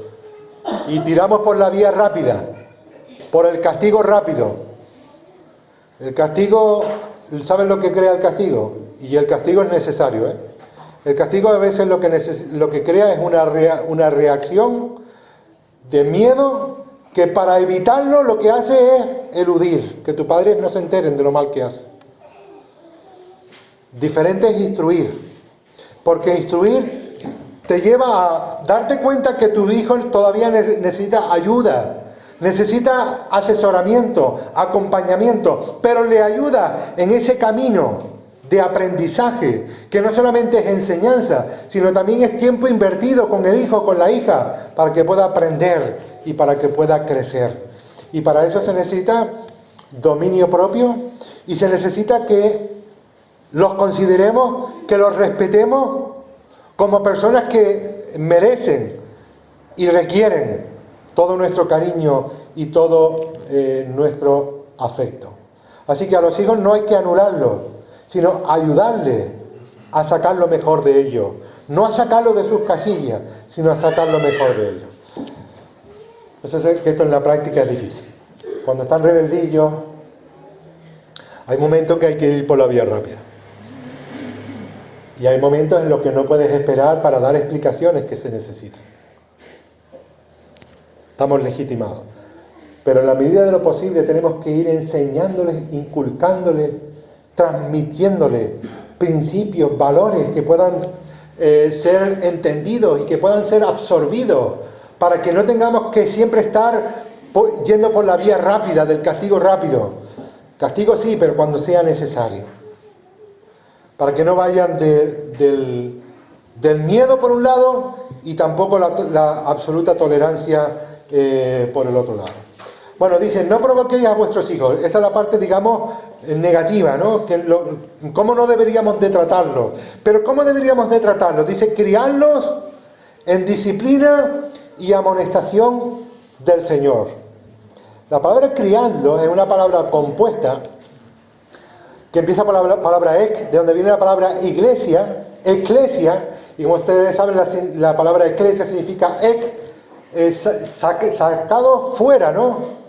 y tiramos por la vía rápida, por el castigo rápido. El castigo, ¿saben lo que crea el castigo? Y el castigo es necesario, ¿eh? El castigo a veces lo que crea es una reacción de miedo que para evitarlo lo que hace es eludir, que tus padres no se enteren de lo mal que hace. Diferente es instruir, porque instruir te lleva a darte cuenta que tu hijo todavía necesita ayuda, necesita asesoramiento, acompañamiento, pero le ayuda en ese camino de aprendizaje, que no solamente es enseñanza, sino también es tiempo invertido con el hijo, con la hija, para que pueda aprender y para que pueda crecer. Y para eso se necesita dominio propio y se necesita que los consideremos, que los respetemos como personas que merecen y requieren todo nuestro cariño y todo nuestro afecto. Así que a los hijos no hay que anularlos, sino ayudarles a sacar lo mejor de ellos. No a sacarlo de sus casillas, sino a sacar lo mejor de ellos. Yo sé que esto en la práctica es difícil. Cuando están rebeldillos, hay momentos que hay que ir por la vía rápida. Y hay momentos en los que no puedes esperar para dar explicaciones que se necesitan. Estamos legitimados. Pero en la medida de lo posible tenemos que ir enseñándoles, inculcándoles, transmitiéndole principios, valores que puedan ser entendidos y que puedan ser absorbidos, para que no tengamos que siempre estar yendo por la vía rápida del castigo rápido. Castigo sí, pero cuando sea necesario. Para que no vayan del miedo por un lado y tampoco la absoluta tolerancia por el otro lado. Bueno, dice: no provoquéis a vuestros hijos. Esa es la parte, digamos, negativa, ¿no? ¿Cómo no deberíamos de tratarlos? Pero ¿cómo deberíamos de tratarlos? Dice: criarlos en disciplina y amonestación del Señor. La palabra criadlo es una palabra compuesta que empieza por la palabra ek, de donde viene la palabra iglesia, eclesia, y como ustedes saben, la palabra eclesia significa ek, sacado fuera, ¿no?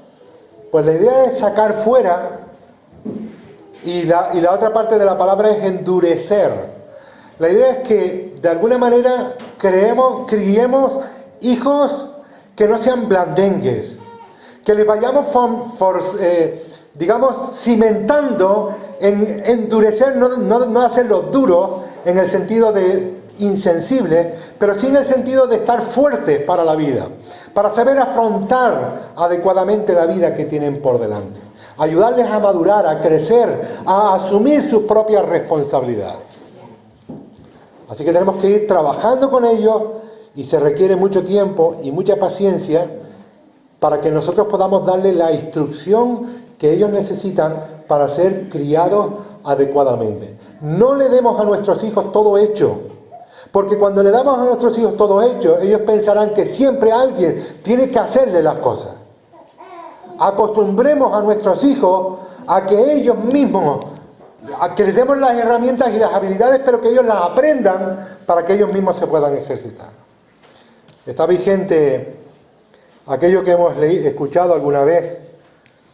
Pues la idea es sacar fuera, y la otra parte de la palabra es endurecer. La idea es que de alguna manera criemos hijos que no sean blandengues, que les vayamos cimentando en endurecer, no hacerlo duro en el sentido de insensible, pero sí en el sentido de estar fuertes para la vida, para saber afrontar adecuadamente la vida que tienen por delante, ayudarles a madurar, a crecer, a asumir sus propias responsabilidades. Así que tenemos que ir trabajando con ellos y se requiere mucho tiempo y mucha paciencia para que nosotros podamos darles la instrucción que ellos necesitan para ser criados adecuadamente. No le demos a nuestros hijos todo hecho, porque cuando le damos a nuestros hijos todo hecho, ellos pensarán que siempre alguien tiene que hacerle las cosas. Acostumbremos a nuestros hijos a que ellos mismos, a que les demos las herramientas y las habilidades, pero que ellos las aprendan para que ellos mismos se puedan ejercitar. Está vigente aquello que hemos escuchado alguna vez,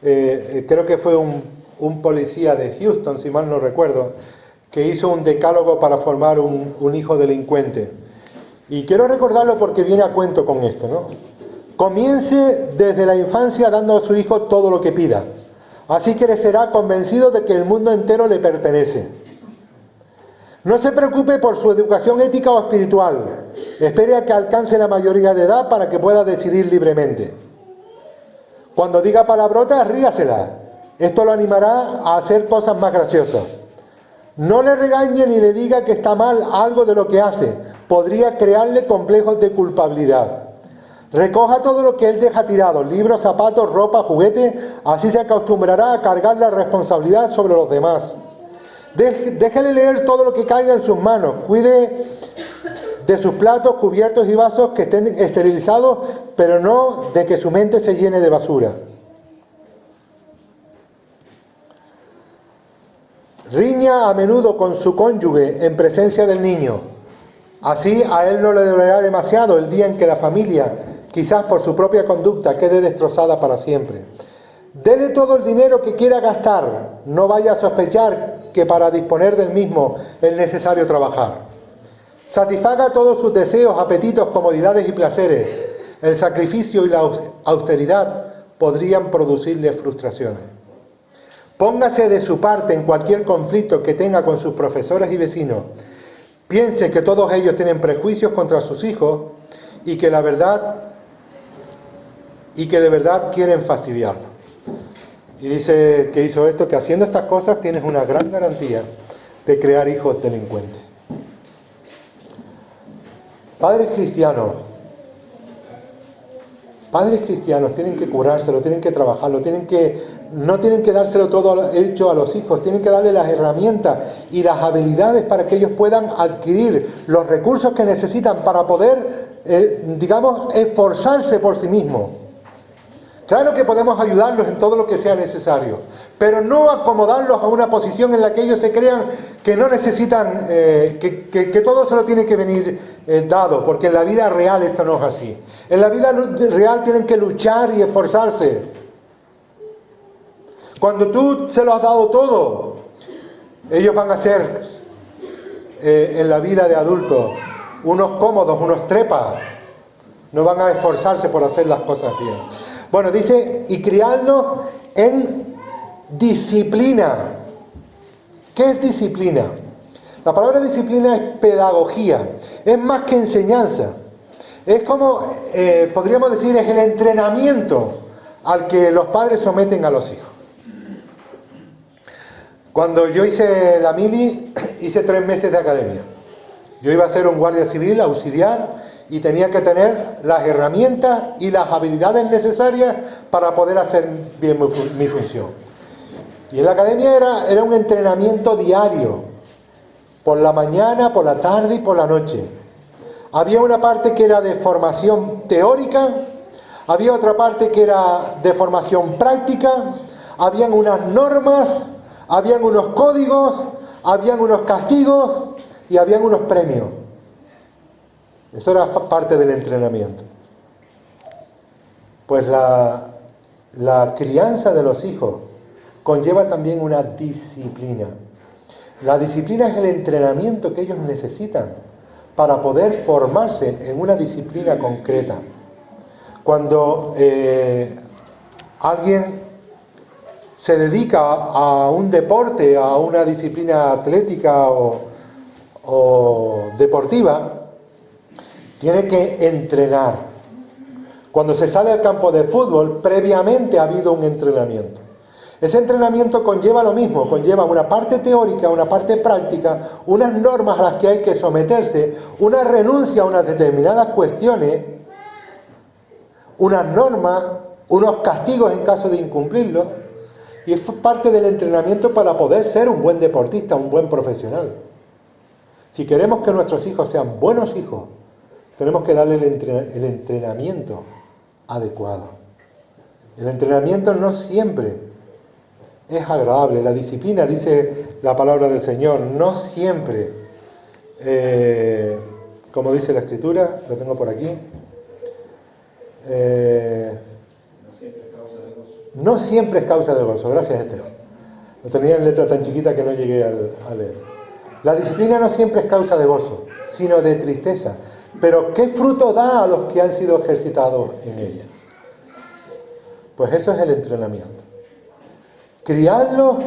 creo que fue un policía de Houston, si mal no recuerdo, que hizo un decálogo para formar un hijo delincuente. Y quiero recordarlo porque viene a cuento con esto, ¿no? Comience desde la infancia dando a su hijo todo lo que pida. Así crecerá convencido de que el mundo entero le pertenece. No se preocupe por su educación ética o espiritual. Espere a que alcance la mayoría de edad para que pueda decidir libremente. Cuando diga palabrotas, ríasela. Esto lo animará a hacer cosas más graciosas. No le regañe ni le diga que está mal algo de lo que hace. Podría crearle complejos de culpabilidad. Recoja todo lo que él deja tirado, libros, zapatos, ropa, juguete, así se acostumbrará a cargar la responsabilidad sobre los demás. Déjele leer todo lo que caiga en sus manos, cuide de sus platos, cubiertos y vasos que estén esterilizados, pero no de que su mente se llene de basura. Riña a menudo con su cónyuge en presencia del niño. Así a él no le dolerá demasiado el día en que la familia, quizás por su propia conducta, quede destrozada para siempre. Dele todo el dinero que quiera gastar. No vaya a sospechar que para disponer del mismo es necesario trabajar. Satisfaga todos sus deseos, apetitos, comodidades y placeres. El sacrificio y la austeridad podrían producirle frustraciones. Póngase de su parte en cualquier conflicto que tenga con sus profesores y vecinos. Piense que todos ellos tienen prejuicios contra sus hijos y que de verdad quieren fastidiarlo. Y dice que hizo esto, que haciendo estas cosas tienes una gran garantía de crear hijos delincuentes. Padres cristianos tienen que curárselo, tienen que trabajarlo, no tienen que dárselo todo hecho a los hijos, tienen que darle las herramientas y las habilidades para que ellos puedan adquirir los recursos que necesitan para poder, esforzarse por sí mismos. Claro que podemos ayudarlos en todo lo que sea necesario, pero no acomodarlos a una posición en la que ellos se crean que no necesitan, que todo se lo tiene que venir dado, porque en la vida real esto no es así. En la vida real tienen que luchar y esforzarse. Cuando tú se lo has dado todo, ellos van a ser en la vida de adultos unos cómodos, unos trepas. No van a esforzarse por hacer las cosas bien. Bueno, dice, y criarlos en disciplina. ¿Qué es disciplina? La palabra disciplina es pedagogía, es más que enseñanza. Es como, podríamos decir, es el entrenamiento al que los padres someten a los hijos. Cuando yo hice la mili, hice 3 meses de academia. Yo iba a ser un guardia civil, auxiliar, y tenía que tener las herramientas y las habilidades necesarias para poder hacer bien mi función. Y en la academia era un entrenamiento diario, por la mañana, por la tarde y por la noche. Había una parte que era de formación teórica, había otra parte que era de formación práctica, habían unas normas, habían unos códigos, habían unos castigos y habían unos premios. Eso era parte del entrenamiento. Pues la crianza de los hijos conlleva también una disciplina. La disciplina es el entrenamiento que ellos necesitan para poder formarse en una disciplina concreta. Cuando alguien se dedica a un deporte, a una disciplina atlética o deportiva, tiene que entrenar. Cuando se sale al campo de fútbol, previamente ha habido un entrenamiento. Ese entrenamiento conlleva lo mismo, conlleva una parte teórica, una parte práctica, unas normas a las que hay que someterse, una renuncia a unas determinadas cuestiones, unas normas, unos castigos en caso de incumplirlos, y es parte del entrenamiento para poder ser un buen deportista, un buen profesional. Si queremos que nuestros hijos sean buenos hijos, tenemos que darle el entrenamiento adecuado. El entrenamiento no siempre es agradable. La disciplina, dice la palabra del Señor, no siempre, como dice la Escritura, lo tengo por aquí, no siempre es causa de gozo. Gracias, Esteban. Lo tenía en letra tan chiquita que no llegué a leer. La disciplina no siempre es causa de gozo, sino de tristeza. Pero ¿qué fruto da a los que han sido ejercitados en ella? Pues eso es el entrenamiento. Criarlos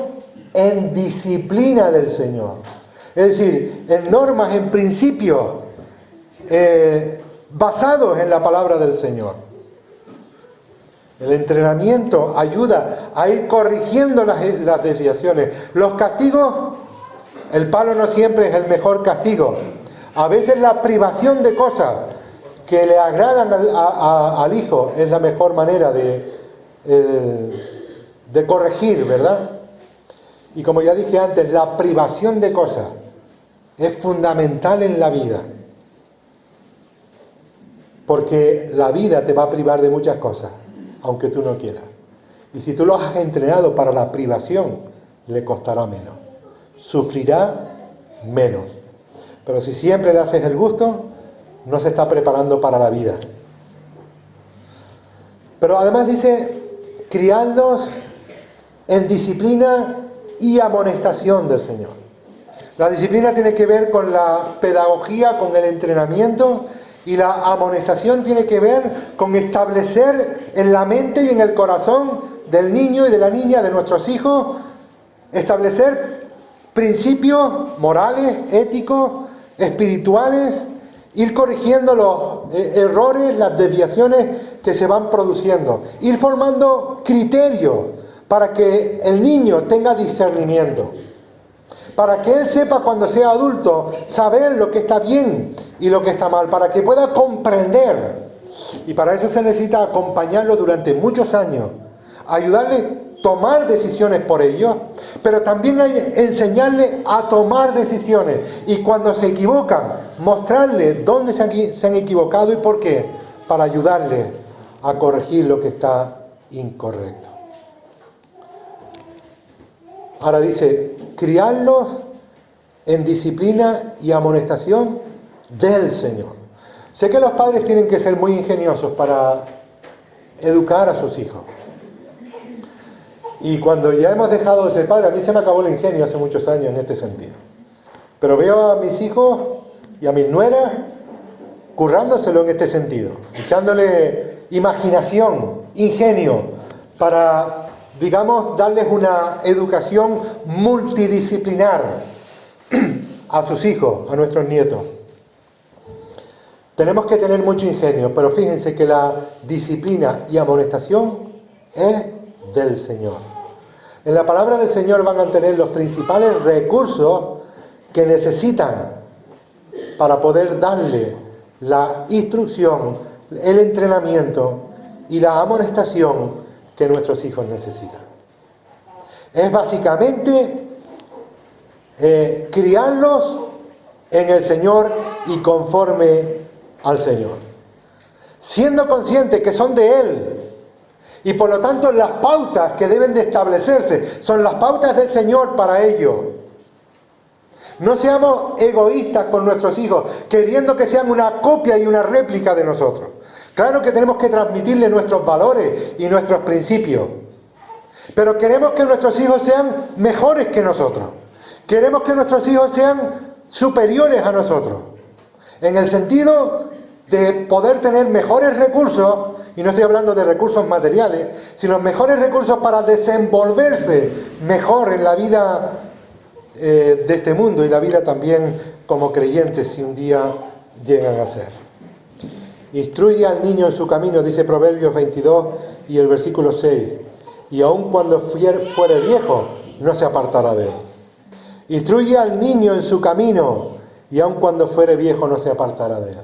en disciplina del Señor. Es decir, en normas, en principios, basados en la palabra del Señor. El entrenamiento ayuda a ir corrigiendo las desviaciones. Los castigos, el palo no siempre es el mejor castigo. A veces la privación de cosas que le agradan al hijo es la mejor manera de corregir, ¿verdad? Y como ya dije antes, la privación de cosas es fundamental en la vida. Porque la vida te va a privar de muchas cosas, aunque tú no quieras. Y si tú lo has entrenado para la privación, le costará menos. Sufrirá menos. Pero si siempre le haces el gusto, no se está preparando para la vida. Pero además dice, criadlos en disciplina y amonestación del Señor. La disciplina tiene que ver con la pedagogía, con el entrenamiento, y la amonestación tiene que ver con establecer en la mente y en el corazón del niño y de la niña, de nuestros hijos, establecer principios morales, éticos, espirituales, ir corrigiendo los errores, las desviaciones que se van produciendo, ir formando criterios para que el niño tenga discernimiento, para que él sepa cuando sea adulto saber lo que está bien y lo que está mal, para que pueda comprender. Y para eso se necesita acompañarlo durante muchos años, ayudarle a tomar decisiones por ellos, pero también enseñarle a tomar decisiones, y cuando se equivocan, mostrarle dónde se han equivocado y por qué, para ayudarle a corregir lo que está incorrecto. Ahora dice, criarlos en disciplina y amonestación del Señor. Sé que los padres tienen que ser muy ingeniosos para educar a sus hijos. Y cuando ya hemos dejado de ser padres, a mí se me acabó el ingenio hace muchos años en este sentido. Pero veo a mis hijos y a mis nueras currándoselo en este sentido, echándole imaginación, ingenio, para, digamos, darles una educación multidisciplinar a sus hijos, a nuestros nietos. Tenemos que tener mucho ingenio, pero fíjense que la disciplina y amonestación es del Señor. En la palabra del Señor van a tener los principales recursos que necesitan para poder darle la instrucción, el entrenamiento y la amonestación que nuestros hijos necesitan. Es básicamente criarlos en el Señor y conforme al Señor. siendo conscientes que son de Él. Y por lo tanto las pautas que deben de establecerse son las pautas del Señor para ello. No seamos egoístas con nuestros hijos, queriendo que sean una copia y una réplica de nosotros. Claro que tenemos que transmitirles nuestros valores y nuestros principios. Pero queremos que nuestros hijos sean mejores que nosotros. Queremos que nuestros hijos sean superiores a nosotros. En el sentido de poder tener mejores recursos, y no estoy hablando de recursos materiales, sino mejores recursos para desenvolverse mejor en la vida de este mundo y la vida también como creyentes si un día llegan a ser. Instruye al niño en su camino, dice Proverbios 22 y el versículo 6, y aun cuando fuere viejo, no se apartará de él. Instruye al niño en su camino, y aun cuando fuere viejo, no se apartará de él.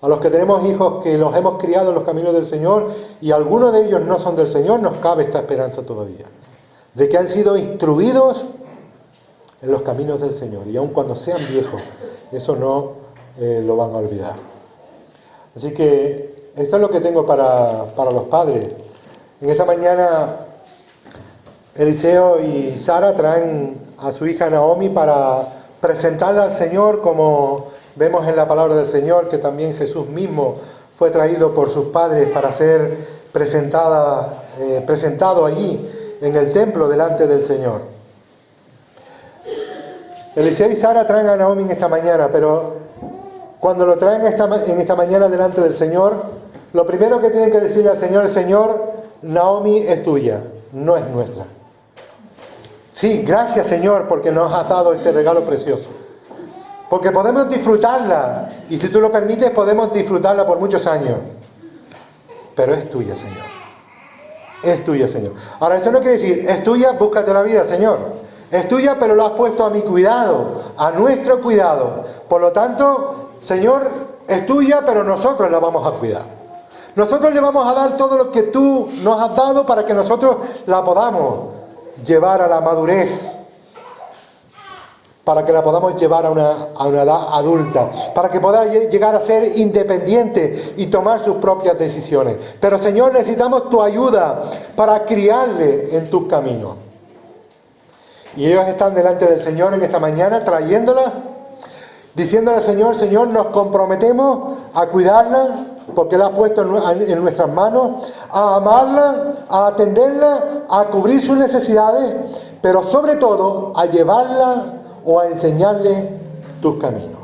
A los que tenemos hijos que los hemos criado en los caminos del Señor, y algunos de ellos no son del Señor, nos cabe esta esperanza todavía, de que han sido instruidos en los caminos del Señor, y aun cuando sean viejos, eso no lo van a olvidar. Así que esto es lo que tengo para los padres. En esta mañana Eliseo y Sara traen a su hija Naomi para presentarla al Señor, como vemos en la palabra del Señor, que también Jesús mismo fue traído por sus padres para ser presentado allí en el templo delante del Señor. Eliseo y Sara traen a Naomi en esta mañana, pero cuando lo traen en esta mañana delante del Señor, lo primero que tienen que decirle al Señor es: Señor, Naomi es tuya, no es nuestra. Sí, gracias Señor, porque nos has dado este regalo precioso. Porque podemos disfrutarla, y si tú lo permites, podemos disfrutarla por muchos años. Pero es tuya, Señor. Es tuya, Señor. Ahora, eso no quiere decir, es tuya, búscate la vida, Señor. Es tuya, pero lo has puesto a mi cuidado, a nuestro cuidado. Por lo tanto, Señor, es tuya, pero nosotros la vamos a cuidar. Nosotros le vamos a dar todo lo que tú nos has dado para que nosotros la podamos llevar a la madurez, para que la podamos llevar a una edad adulta, para que pueda llegar a ser independiente y tomar sus propias decisiones. Pero Señor, necesitamos tu ayuda para criarle en tus caminos. Y ellos están delante del Señor en esta mañana, trayéndola, diciéndole al Señor: Señor, nos comprometemos a cuidarla, porque la has puesto en nuestras manos, a amarla, a atenderla, a cubrir sus necesidades, pero sobre todo a llevarla o a enseñarle tus caminos.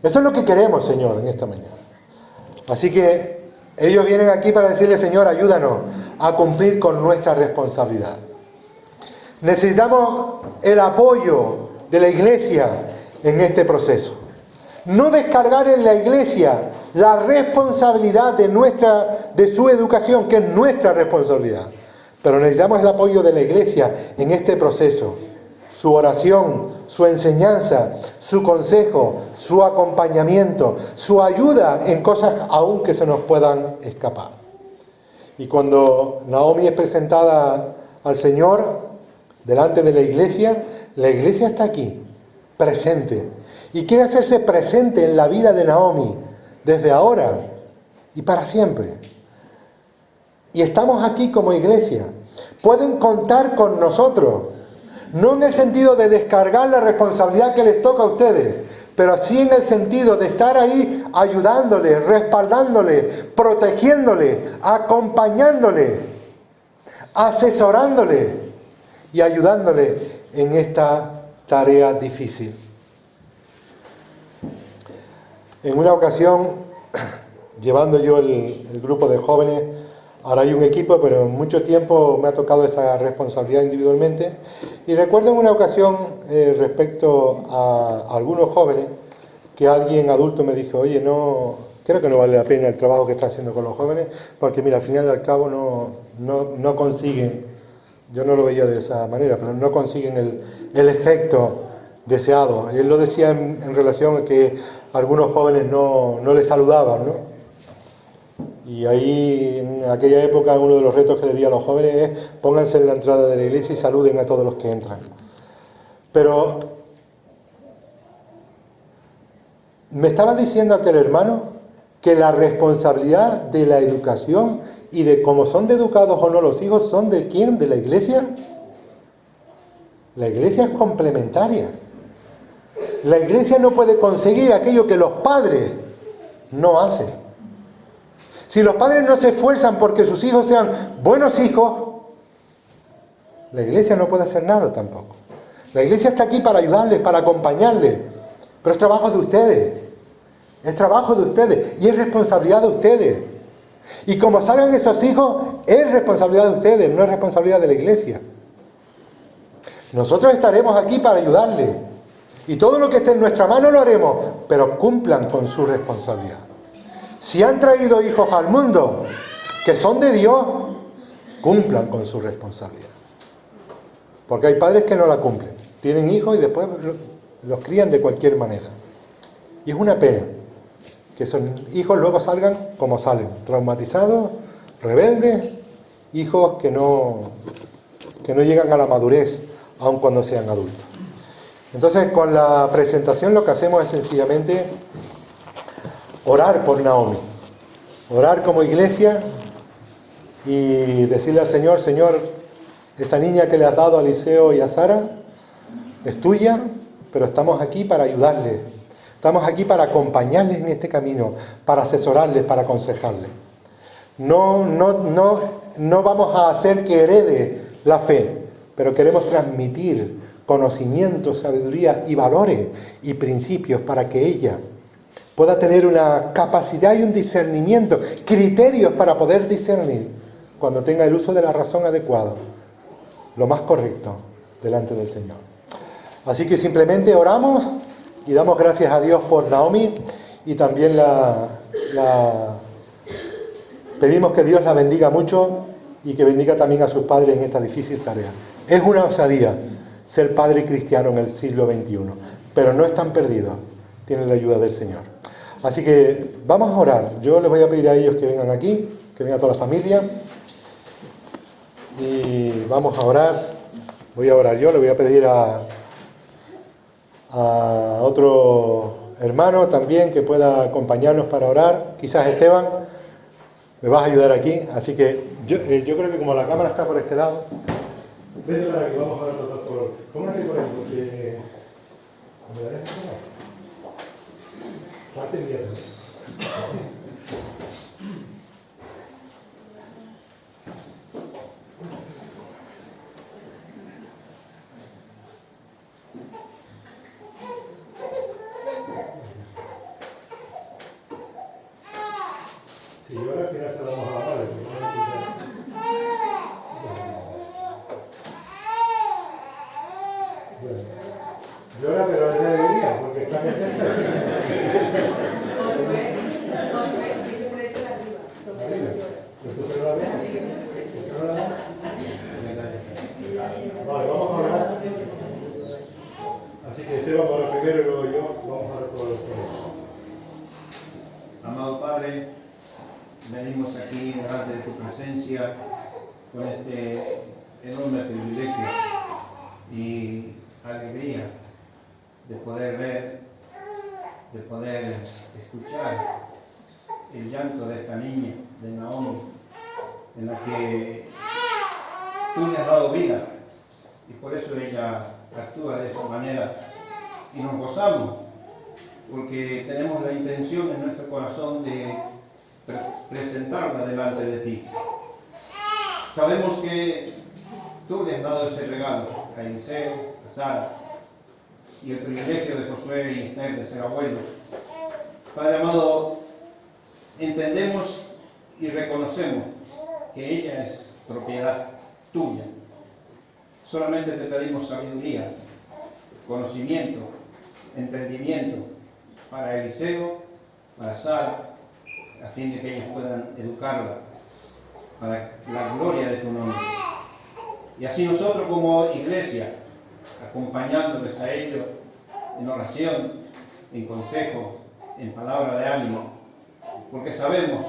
Eso es lo que queremos, Señor, en esta mañana. Así que ellos vienen aquí para decirle: Señor, ayúdanos a cumplir con nuestra responsabilidad. Necesitamos el apoyo de la Iglesia en este proceso. No descargar en la Iglesia la responsabilidad de su educación, que es nuestra responsabilidad. Pero necesitamos el apoyo de la Iglesia en este proceso. Su oración, su enseñanza, su consejo, su acompañamiento, su ayuda en cosas aún que se nos puedan escapar. Y cuando Naomi es presentada al Señor delante de la Iglesia está aquí, presente. Y quiere hacerse presente en la vida de Naomi, desde ahora y para siempre. Y estamos aquí como Iglesia. Pueden contar con nosotros. No en el sentido de descargar la responsabilidad que les toca a ustedes, pero sí en el sentido de estar ahí ayudándole, respaldándole, protegiéndole, acompañándole, asesorándole y ayudándole en esta tarea difícil. En una ocasión, llevando yo el grupo de jóvenes, ahora hay un equipo, pero en mucho tiempo me ha tocado esa responsabilidad individualmente. Y recuerdo en una ocasión, respecto a algunos jóvenes, que alguien adulto me dijo: oye, creo que no vale la pena el trabajo que está haciendo con los jóvenes, porque mira, al final y al cabo no consiguen, yo no lo veía de esa manera, pero no consiguen el efecto deseado. Él lo decía en relación a que algunos jóvenes no le saludaban, ¿no? Y ahí, en aquella época, uno de los retos que le di a los jóvenes es: pónganse en la entrada de la iglesia y saluden a todos los que entran. Pero me estaba diciendo aquel hermano que la responsabilidad de la educación y de cómo son educados o no los hijos son de quién, de la Iglesia. La Iglesia es complementaria. La Iglesia no puede conseguir aquello que los padres no hacen. Si los padres no se esfuerzan porque sus hijos sean buenos hijos, la Iglesia no puede hacer nada tampoco. La Iglesia está aquí para ayudarles, para acompañarles, pero es trabajo de ustedes. Es trabajo de ustedes y es responsabilidad de ustedes. Y como salgan esos hijos, es responsabilidad de ustedes, no es responsabilidad de la Iglesia. Nosotros estaremos aquí para ayudarles. Y todo lo que esté en nuestra mano lo haremos, pero cumplan con su responsabilidad. Si han traído hijos al mundo que son de Dios, cumplan con su responsabilidad. Porque hay padres que no la cumplen. Tienen hijos y después los crían de cualquier manera. Y es una pena que esos hijos luego salgan como salen, traumatizados, rebeldes, hijos que no llegan a la madurez, aun cuando sean adultos. Entonces, con la presentación lo que hacemos es sencillamente orar por Naomi, orar como iglesia y decirle al Señor, Señor, esta niña que le has dado a Eliseo y a Sara es tuya, pero estamos aquí para ayudarles, estamos aquí para acompañarles en este camino, para asesorarles, para aconsejarles. No vamos a hacer que herede la fe, pero queremos transmitir conocimiento, sabiduría y valores y principios para que ella pueda tener una capacidad y un discernimiento, criterios para poder discernir cuando tenga el uso de la razón adecuado, lo más correcto delante del Señor. Así que simplemente oramos y damos gracias a Dios por Naomi y también pedimos que Dios la bendiga mucho y que bendiga también a sus padres en esta difícil tarea. Es una osadía ser padre cristiano en el siglo XXI, pero no están perdidos, tienen la ayuda del Señor. Así que vamos a orar. Yo les voy a pedir a ellos que vengan aquí, que venga toda la familia, y vamos a orar. Voy a orar yo, le voy a pedir a otro hermano también que pueda acompañarnos para orar, quizás Esteban, me vas a ayudar aquí, así que yo creo que como la cámara está por este lado, vete para que vamos a orar todos por... Póngase por ahí, porque... ¿Me darás esto? Parte el viernes. Sí, ahora al final se lo damos a la madre. Llora, pero es de alegría, porque está bien. Vale, vamos a orar. Así que Esteban para primero y luego yo vamos a orar por el Amado Padre, venimos aquí delante de tu presencia con este enorme privilegio y alegría de poder ver, de poder escuchar el llanto de esta niña, de Naomi, en la que tú le has dado vida y por eso ella actúa de esa manera y nos gozamos porque tenemos la intención en nuestro corazón de presentarla delante de ti. Sabemos que tú le has dado ese regalo a Eliseo, a Sara, y el privilegio de Josué y Esther de ser abuelos. Padre amado, entendemos y reconocemos que ella es propiedad tuya. Solamente te pedimos sabiduría, conocimiento, entendimiento para Eliseo, para Sara, a fin de que ellos puedan educarla para la gloria de tu nombre. Y así nosotros como iglesia, acompañándoles a ellos en oración, en consejo, en palabra de ánimo, porque sabemos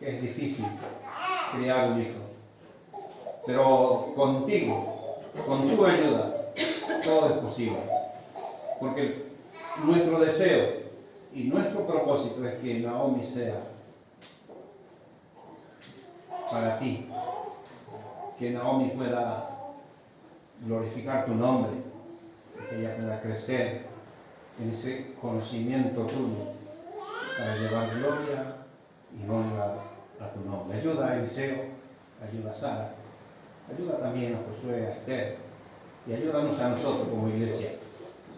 que es difícil criar un hijo. Pero contigo, con tu ayuda, todo es posible. Porque nuestro deseo Y nuestro propósito es que Naomi sea para ti, que Naomi pueda glorificar tu nombre, que ella pueda crecer en ese conocimiento tuyo para llevar gloria y honra a tu nombre. Ayuda a Eliseo, ayuda a Sara, ayuda también a Josué, a Esther, y ayúdanos a nosotros como iglesia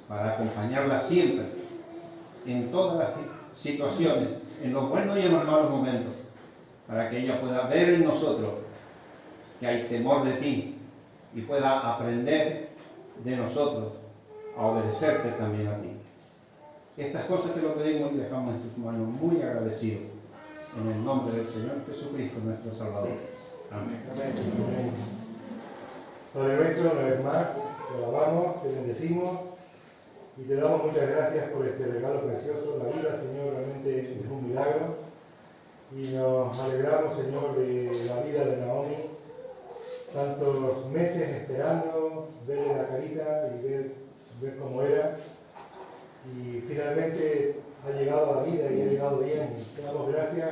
para acompañarla siempre en todas las situaciones, en los buenos y en los malos momentos, para que ella pueda ver en nosotros que hay temor de ti y pueda aprender de nosotros a obedecerte también a ti. Estas cosas te lo pedimos y dejamos en tus manos muy agradecidos. En el nombre del Señor Jesucristo, nuestro Salvador. Amén. Amén. Padre nuestro, una vez más, te alabamos, te bendecimos y te damos muchas gracias por este regalo precioso. La vida, Señor, realmente es un milagro. Y nos alegramos, Señor, de la vida de Naomi. Tantos meses esperando verle la carita y ver cómo era. Y finalmente ha llegado a la vida y ha llegado bien. Te damos gracias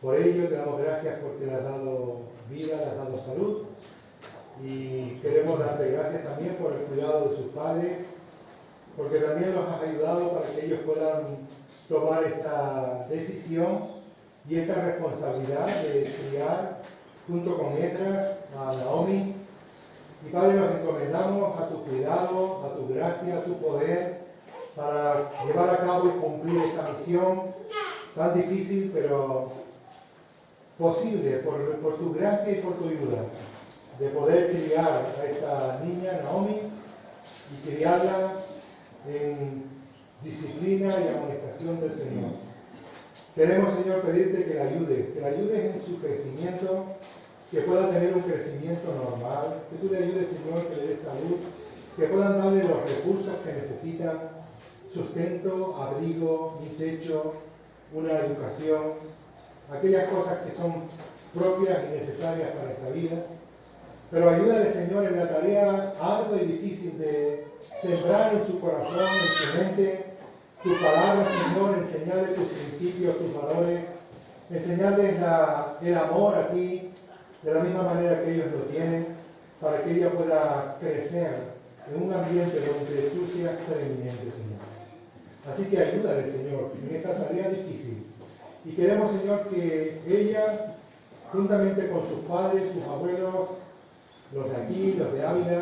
por ello, te damos gracias porque le has dado vida, le has dado salud. Y queremos darte gracias también por el cuidado de sus padres, porque también los has ayudado para que ellos puedan tomar esta decisión y esta responsabilidad de criar junto con Esdras a Naomi. Y Padre, nos encomendamos a tu cuidado, a tu gracia, a tu poder para llevar a cabo y cumplir esta misión tan difícil pero posible por tu gracia y por tu ayuda, de poder criar a esta niña Naomi y criarla en disciplina y amonestación del Señor. Queremos, Señor, pedirte que la ayudes en su crecimiento, que pueda tener un crecimiento normal, que tú le ayudes, Señor, que le des salud, que puedan darle los recursos que necesitan, sustento, abrigo, un techo, una educación, aquellas cosas que son propias y necesarias para esta vida. Pero ayúdale, Señor, en la tarea ardua y difícil de sembrar en su corazón, en su mente, tu palabra, Señor, enseñarle tus principios, tus valores, enseñarles el amor a ti de la misma manera que ellos lo tienen, para que ella pueda crecer en un ambiente donde tú seas preeminente, Señor. Así que ayúdale, Señor, en esta tarea difícil. Y queremos, Señor, que ella, juntamente con sus padres, sus abuelos, los de aquí, los de Ávila,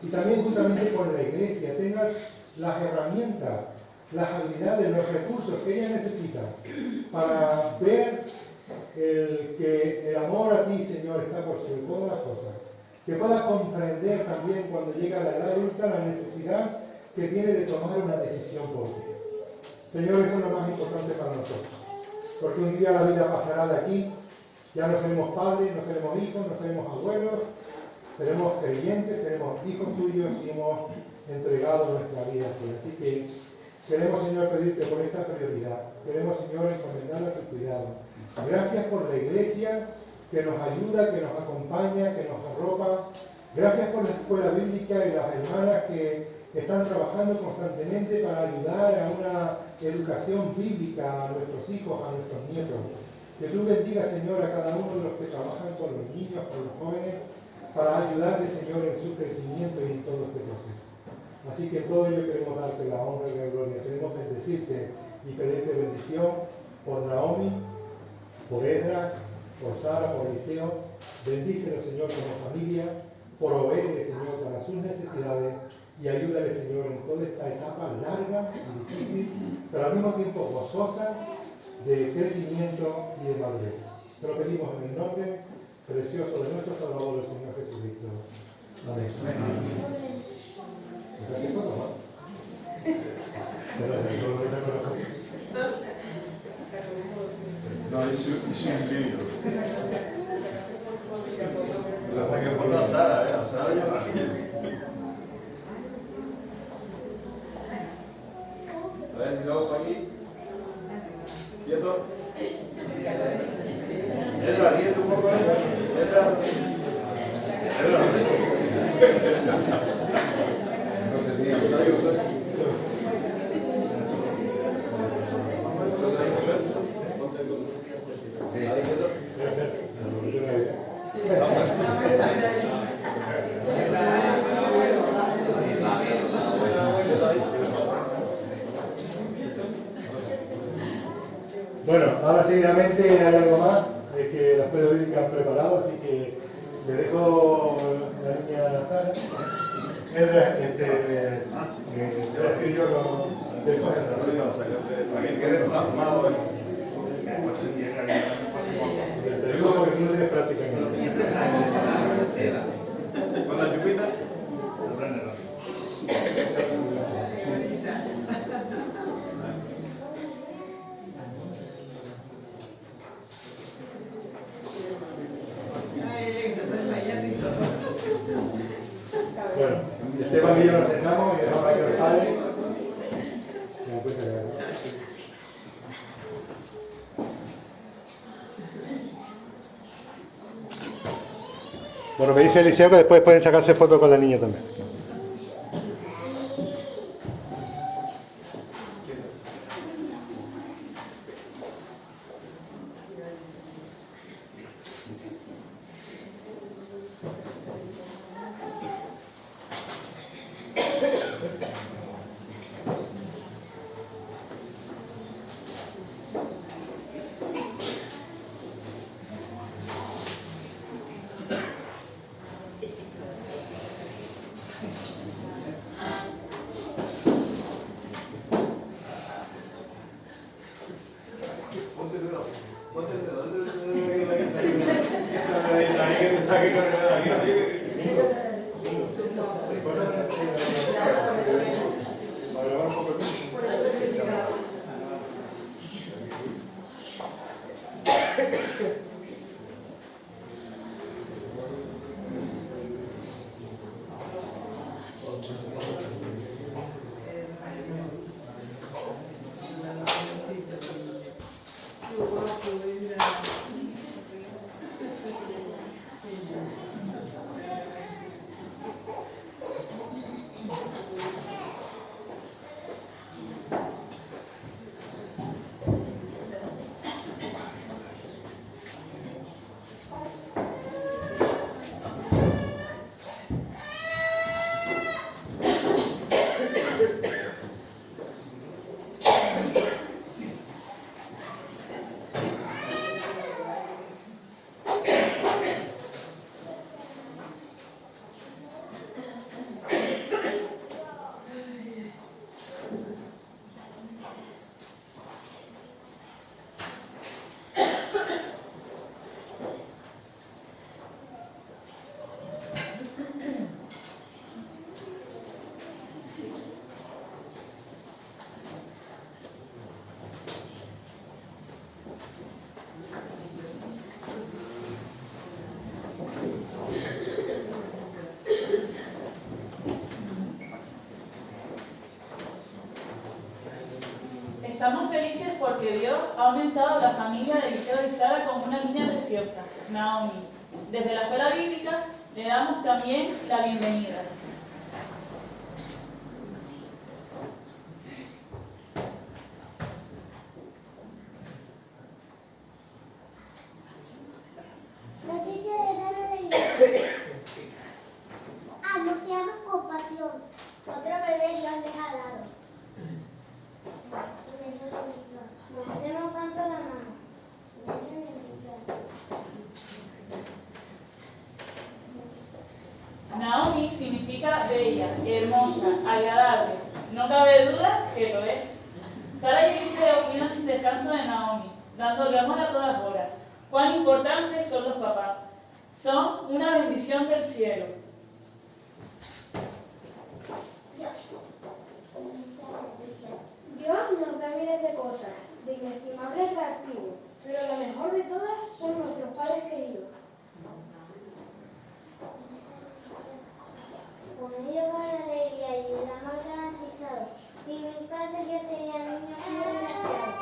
y también juntamente con la iglesia, tenga las herramientas, las habilidades, los recursos que ella necesita para ver que el amor a ti, Señor, está por sobre todas las cosas. Que pueda comprender también cuando llega a la edad adulta la necesidad que tiene de tomar una decisión por ti. Señor, eso es lo más importante para nosotros. Porque un día la vida pasará de aquí, ya no seremos padres, no seremos hijos, no seremos abuelos, seremos creyentes, seremos hijos tuyos y hemos entregado nuestra vida a ti. Así que queremos, Señor, pedirte por esta prioridad. Queremos, Señor, encomendarla a tu cuidado. Gracias por la iglesia que nos ayuda, que nos acompaña, que nos arropa. Gracias por la escuela bíblica y las hermanas que están trabajando constantemente para ayudar a una educación bíblica a nuestros hijos, a nuestros nietos. Que tú bendigas, Señor, a cada uno de los que trabajan con los niños, con los jóvenes, para ayudarles, Señor, en su crecimiento y en todo este proceso. Así que en todo ello queremos darte la honra y la gloria. Queremos bendecirte y pedirte bendición por Naomi, por Esdras, por Sara, por Eliseo. Bendícelos, Señor, como familia, provéele, Señor, para sus necesidades y ayúdale, Señor, en toda esta etapa larga y difícil, pero al mismo tiempo gozosa de crecimiento y de madurez. Te lo pedimos en el nombre precioso de nuestro Salvador, el Señor Jesucristo. Amén. No, isso é incrível. La saqué por la Sara, a Sara ya la a ver, luego por aquí. ¿Quieto? Edra, quieto un poco. Edra. No se diga, no digo. Bueno, ahora seguidamente hay algo más que las periodistas han preparado, así que le dejo la niña Sara. Sergio Para que quede plasmado en... te digo porque tú no tienes práctica en eso. Con la chupita. Bueno, Esteban y yo nos sentamos y dejamos aquí al padre. Bueno, me dice Eliseo que después pueden sacarse fotos con la niña también. Estamos felices porque Dios ha aumentado la familia de Eliseo y Sara con una niña preciosa, Naomi. Desde la escuela bíblica le damos también la bienvenida. Noticia de gran alegría. Anunciamos con pasión. Otro bebé Dios les ha dado. Nos hacemos tanto la mano. Naomi significa bella, hermosa, agradable. No cabe duda que lo es. Sara y Eliseo cuidan sin descanso de Naomi, dándole amor a todas horas. Cuán importantes son los papás. Son una bendición del cielo. Dios nos da miles de cosas, de inestimable atractivo, pero lo mejor de todas son nuestros padres queridos. Con ellos va la alegría y el amor garantizado. Sin mis padres yo sería niño muy deseado.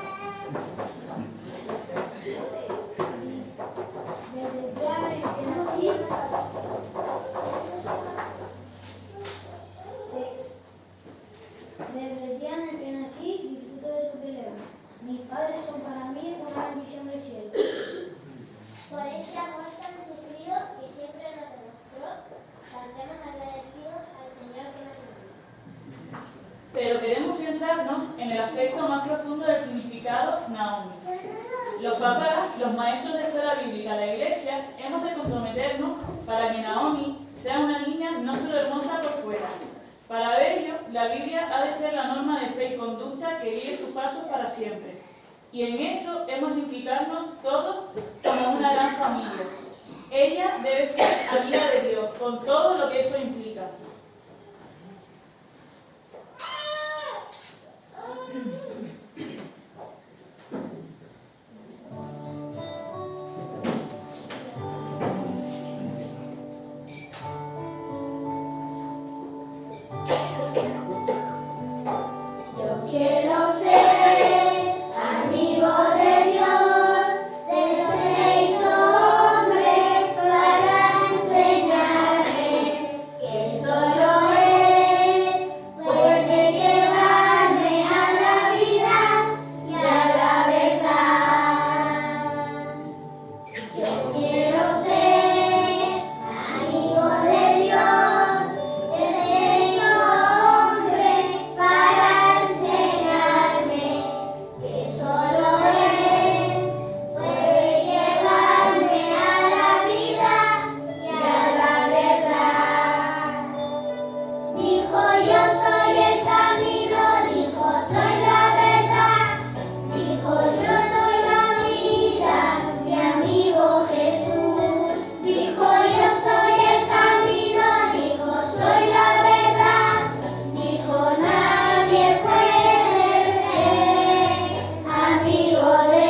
Desde el día en que nací, disfruto de su teléfono. Mis padres son para mí una bendición del cielo. Por ese amor tan sufrido que siempre nos demostró, cantemos agradecidos al Señor que nos dio. Pero queremos centrarnos en el aspecto más profundo del significado significado Naomi. Los papás, los maestros de escuela bíblica, la iglesia, hemos de comprometernos para que Naomi sea una niña no solo hermosa por fuera. Para ello, la Biblia ha de ser la norma de fe y conducta que guíe sus pasos para siempre. Y en eso hemos de implicarnos todos como una gran familia. Ella debe ser amiga de Dios, con todo lo que eso implica. Quiero ser amigo de Dios, de Dios se hizo hombre para enseñarme que solo Él puede llevarme a la vida y a la verdad. Yo quiero ser amigo de Dios, de se hizo hombre para enseñarme que solo Él puede llevarme a la vida y a la verdad. Dijo yo soy el camino, dijo soy la verdad, dijo yo soy la vida, mi amigo Jesús. Dijo yo soy el camino, dijo soy la verdad, dijo nadie puede ser amigo de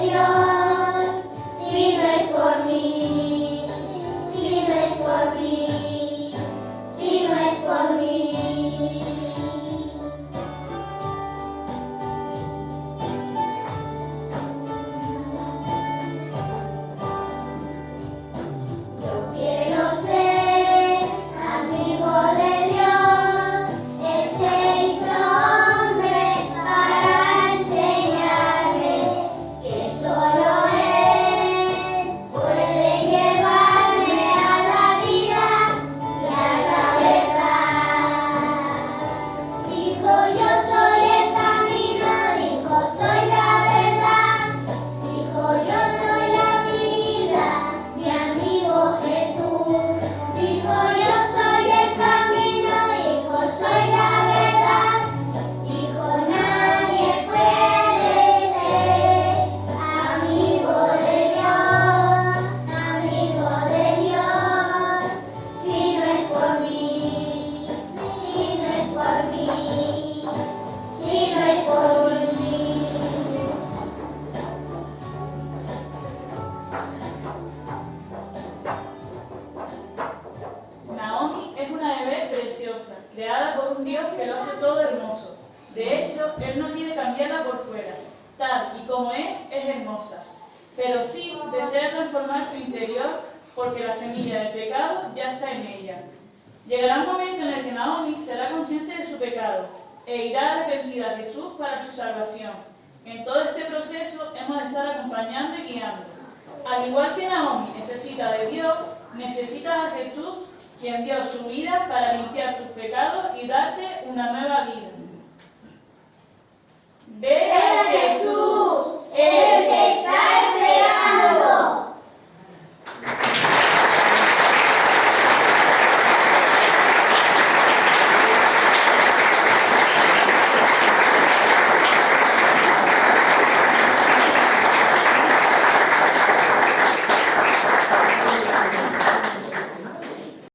Dios, si no es por mí, si no es por mí, si no es por mí. Yo quiero ser amigo de Dios, Él se hizo hombre para enseñarme que solo Él puede llevarme a la vida y a la verdad. Dijo yo soy el camino, dijo soy la verdad, dijo yo soy la vida, mi amigo Jesús. Dijo yo soy el camino, dijo soy la verdad, dijo nadie puede ser amigo de Dios, si no es por mí, si no es por mí, si no es por mí. Naomi es una bebé preciosa, creada por un Dios que lo hace todo hermoso. De hecho, Él no quiere cambiarla por fuera. Tal y como es hermosa. Pero sí desea transformar su interior porque la semilla del pecado ya está en ella. Llegará un momento en el que Naomi será consciente de su pecado e irá arrepentida a Jesús para su salvación. En todo este proceso hemos de estar acompañando y guiando. Al igual que Naomi necesita de Dios, necesitas a Jesús, quien dio su vida para limpiar tus pecados y darte una nueva